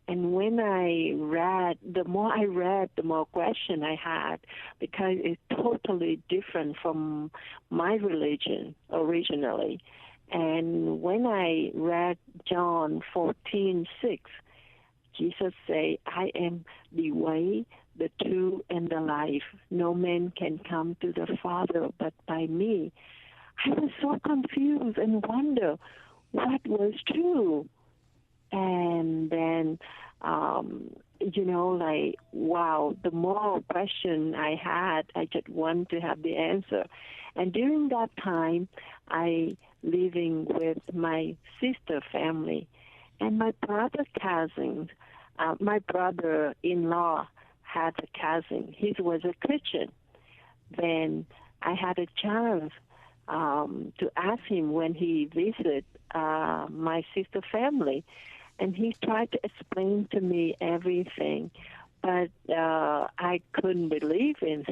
And when I read, the more I read, the more question I had, because it's totally different from my religion originally. And when I read John 14:6, Jesus say, I am the way, the truth, and the life. No man can come to the Father but by me. I was so confused and wonder what was true. And then, like, wow, the more question I had, I just want to have the answer. And during that time, I living with my sister family and my brother cousins. My brother-in-law had a cousin. He was a Christian. Then I had a chance to ask him when he visited my sister family, and he tried to explain to me everything, but I couldn't believe in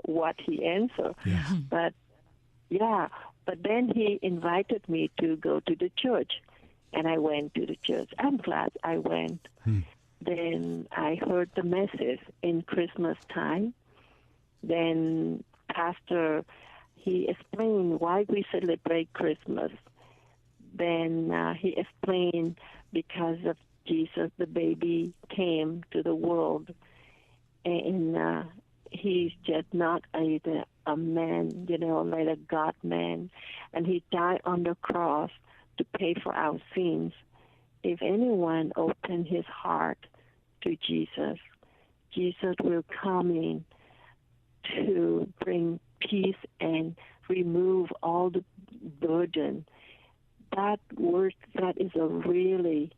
what he answered. Yeah. But then he invited me to go to the church, and I went to the church. I'm glad I went. Then I heard the message in Christmas time. Then Pastor, he explained why we celebrate Christmas. Then he explained because of Jesus, the baby came to the world, and he's just not a a man, like a God man, and he died on the cross to pay for our sins. If anyone open his heart to Jesus, Jesus will come in to bring peace and remove all the burden. That word, that is a really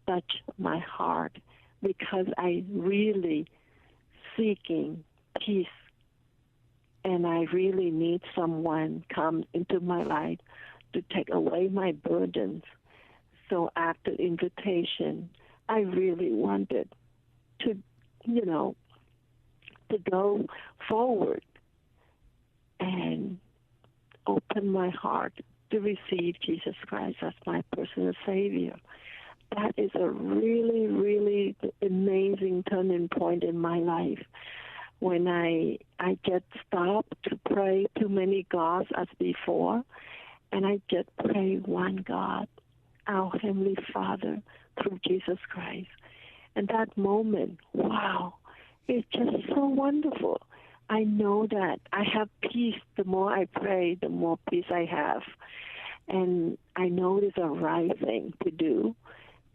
touch my heart, because I really seeking peace, and I really need someone come into my life to take away my burdens. So after invitation, I really wanted to, to go forward and open my heart to receive Jesus Christ as my personal Savior. That is a really, really amazing turning point in my life. When I get stopped to pray too many gods as before, and I just pray one God, our Heavenly Father, through Jesus Christ. And that moment, wow, it's just so wonderful. I know that I have peace. The more I pray, the more peace I have. And I know it's a right thing to do.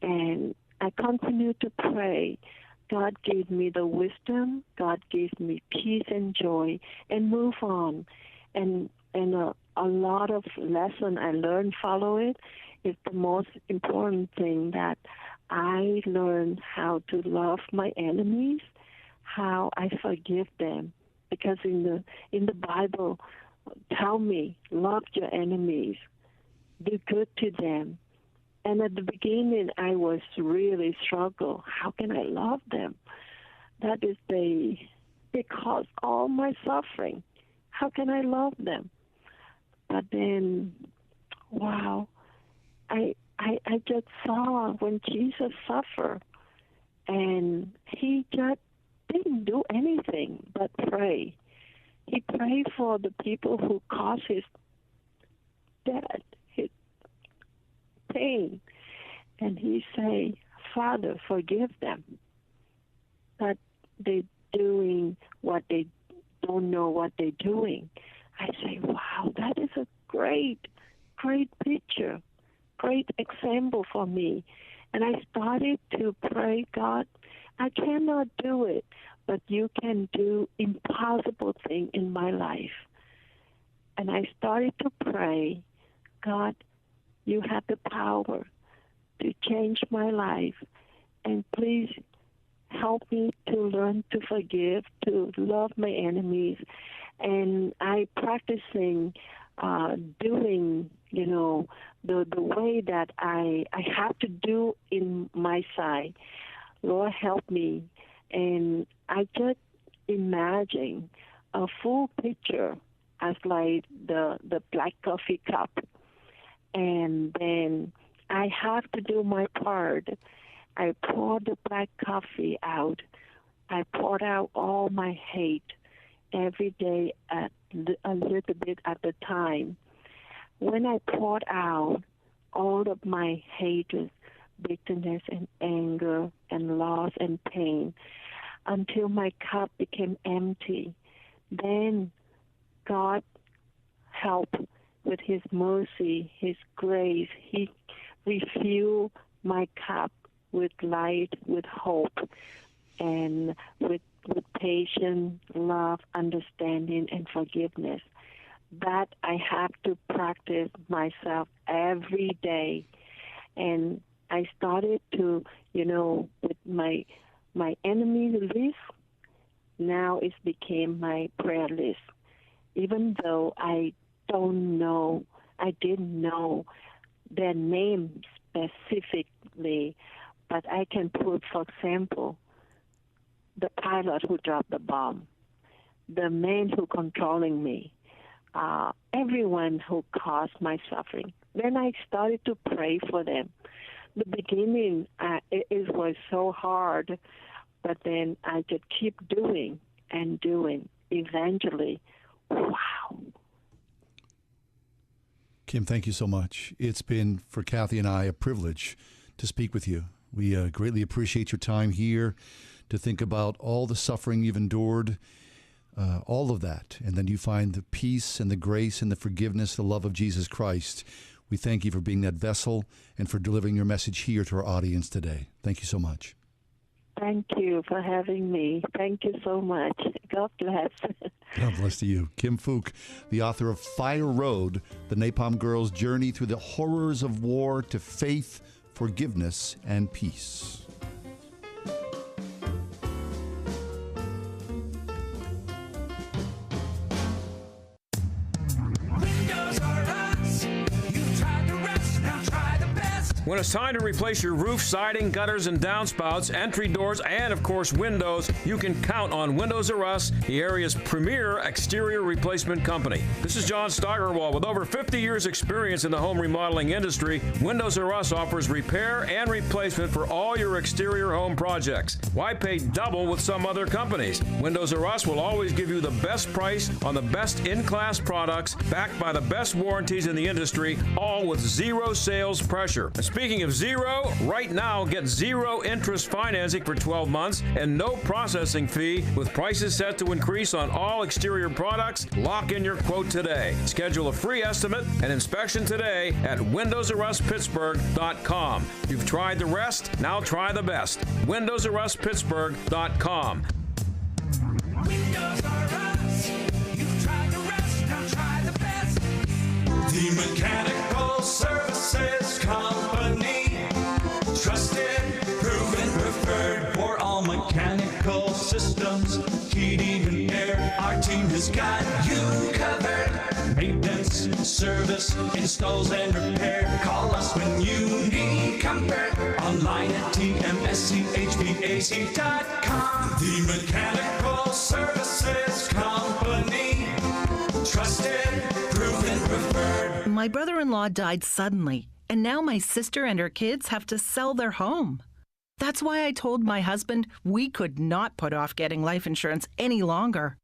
And I continue to pray. God gave me the wisdom. God gave me peace and joy, and move on. And a lot of lesson I learned follow it. Is the most important thing that I learned how to love my enemies, how I forgive them. Because in the Bible, tell me, love your enemies, do good to them. And at the beginning, I was really struggle. How can I love them? That is they caused all my suffering. How can I love them? But then, wow, I just saw when Jesus suffered, and he just didn't do anything but pray. He prayed for the people who caused his death, his pain. And he say, Father, forgive them. But they're doing what they don't know what they're doing. I say, wow, that is a great, great picture, great example for me. And I started to pray, God, I cannot do it, but you can do impossible thing in my life. And I started to pray, God, you have the power to change my life, and please help me to learn to forgive, to love my enemies. And I practicing doing, the way that I have to do in my side. Lord, help me. And I just imagine a full picture as like the black coffee cup. And then I have to do my part. I pour the black coffee out. I poured out all my hate every day at a little bit at a time. When I poured out all of my hatred, bitterness and anger and loss and pain until my cup became empty, then God helped with his mercy, his grace. He refilled my cup with light, with hope, and with patience, love, understanding, and forgiveness. That I have to practice myself every day. And I started to, with my enemy list, now it became my prayer list. Even though I didn't know their name specifically, but I can put, for example, the pilot who dropped the bomb, the man who controlling me, everyone who caused my suffering. Then I started to pray for them. The beginning, it was so hard, but then I just keep doing and doing. Eventually, wow. Kim, thank you so much. It's been, for Kathy and I, a privilege to speak with you. We greatly appreciate your time here to think about all the suffering you've endured. all of that. And then you find the peace and the grace and the forgiveness, the love of Jesus Christ. We thank you for being that vessel and for delivering your message here to our audience today. Thank you so much. Thank you for having me. Thank you so much. God bless. God bless to you. Kim Phuc, the author of Fire Road, the Napalm Girls' journey through the horrors of war to faith, forgiveness, and peace. When it's time to replace your roof, siding, gutters, and downspouts, entry doors, and of course windows, you can count on Windows R Us, the area's premier exterior replacement company. This is John Steigerwald. With over 50 years experience in the home remodeling industry, Windows R Us offers repair and replacement for all your exterior home projects. Why pay double with some other companies? Windows R Us will always give you the best price on the best in-class products, backed by the best warranties in the industry, all with zero sales pressure. Speaking of zero, right now get zero interest financing for 12 months and no processing fee with prices set to increase on all exterior products. Lock in your quote today. Schedule a free estimate and inspection today at WindowsRUsPittsburgh.com. You've tried the rest, now try the best. WindowsRUsPittsburgh.com. Windows R Us. You've tried the rest, now try the best. The Mechanical Services Company. Trusted, proven, preferred for all mechanical systems, heating and air. Our team has got you covered. Maintenance, service, installs, and repair. Call us when you need comfort. Online at tmschvac.com. The Mechanical Services Company. Trusted, proven, preferred. My brother-in-law died suddenly, and now my sister and her kids have to sell their home. That's why I told my husband we could not put off getting life insurance any longer.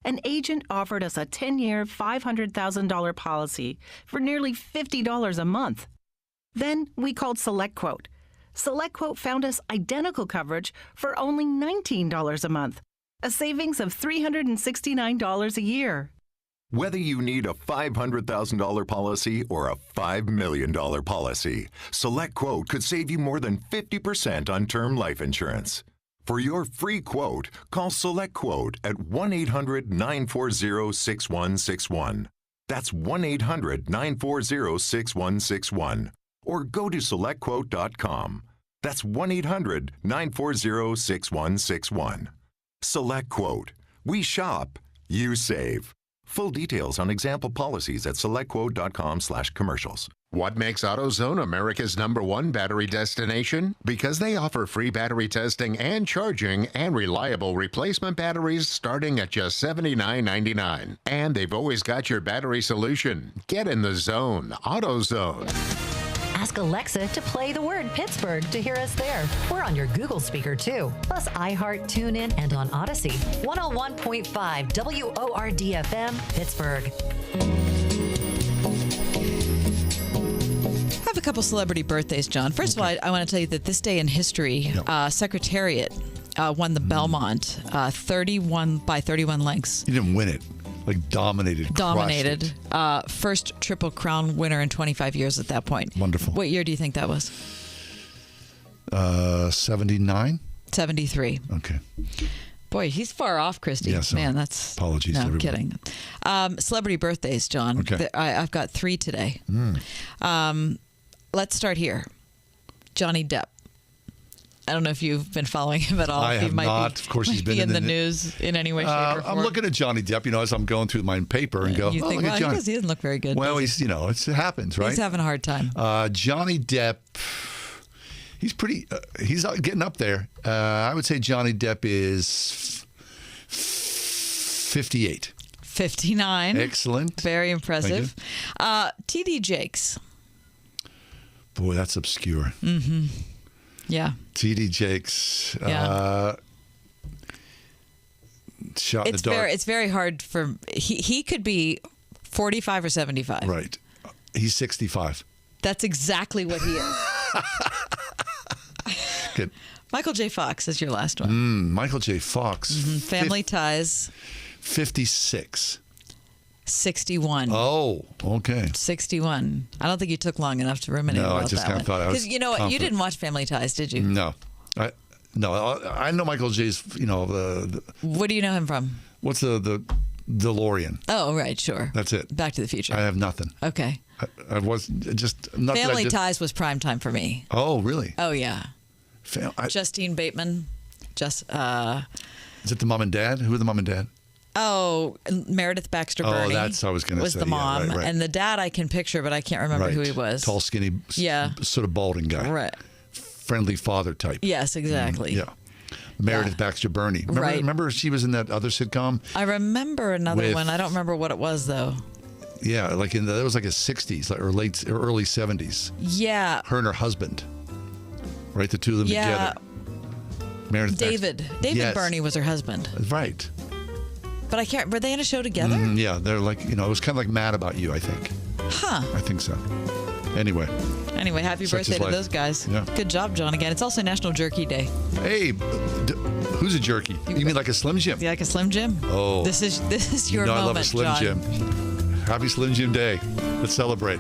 An agent offered us a 10-year, $500,000 policy for nearly $50 a month. Then we called SelectQuote. SelectQuote found us identical coverage for only $19 a month, a savings of $369 a year. Whether you need a $500,000 policy or a $5 million policy, SelectQuote could save you more than 50% on term life insurance. For your free quote, call SelectQuote at 1-800-940-6161. That's 1-800-940-6161. Or go to SelectQuote.com. That's 1-800-940-6161. SelectQuote. We shop, you save. Full details on example policies at SelectQuote.com/commercials. What makes AutoZone America's #1 battery destination? Because they offer free battery testing and charging and reliable replacement batteries starting at just $79.99. And they've always got your battery solution. Get in the zone. AutoZone. Ask Alexa to play the word Pittsburgh to hear us there. We're on your Google speaker too, plus iHeart, TuneIn, and on Odyssey. 101.5 WORD-FM, Pittsburgh. I have a couple celebrity birthdays, John. First of all, I want to tell you that this day in history, Secretariat won the Belmont 31 lengths. You didn't win it. Like dominated. First Triple Crown winner in 25 years at that point. Wonderful. What year do you think that was? 79? 73. Okay. Boy, he's far off, Christy. Yes, man, that's apologies. No, to I'm everybody. kidding. Celebrity birthdays, John. Okay. I've got 3 today. Let's start here. Johnny Depp. I don't know if you've been following him at all. I have not. Of course, he's been in the news in any way, shape, or form. I'm looking at Johnny Depp, as I'm going through my paper and go, you think, look at Johnny. He doesn't look very good. Well, he's, it happens, right? He's having a hard time. Johnny Depp, he's pretty, he's getting up there. I would say Johnny Depp is 58. 59. Excellent. Very impressive. T.D. Jakes. Boy, that's obscure. Mm-hmm. Yeah. T.D. Jakes. Shot in the dark. It's very hard for he could be 45 or 75. Right. He's 65. That's exactly what he is. Good. Michael J. Fox is your last one. Michael J. Fox. Mm-hmm. Family Ties. 56. 61. Oh, okay. 61. I don't think you took long enough to ruminate about that. No, I just kind of thought I was. Because you know what? confident. You didn't watch Family Ties, did you? No. I know Michael J's, What do you know him from? What's the DeLorean? Oh, right, sure. That's it. Back to the Future. I have nothing. Okay. I was just not Family Ties was prime time for me. Oh, really? Oh, yeah. Justine Bateman. Is it the mom and dad? Who are the mom and dad? Oh, Meredith Baxter Birney. Oh, that's what I was going to say. Was the mom. Yeah, right. And the dad I can picture, but I can't remember who he was. Tall, skinny, sort of balding guy. Right. Friendly father type. Yes, exactly. Yeah. Meredith Baxter Birney. Remember she was in that other sitcom? I remember another one. I don't remember what it was, though. Yeah, that was like his 60s or early 70s. Yeah. Her and her husband. Right, the two of them together. Meredith David Birney was her husband. Right. But I can't. Were they in a show together? Yeah, they're like, it was kind of like Mad About You, I think. Huh. I think so. Anyway, happy birthday to those guys. Yeah. Good job, John. Again, it's also National Jerky Day. Hey, who's a jerky? You mean like a Slim Jim? Yeah, like a Slim Jim. Oh. This is your moment, I love a Slim John. Jim. Happy Slim Jim Day. Let's celebrate.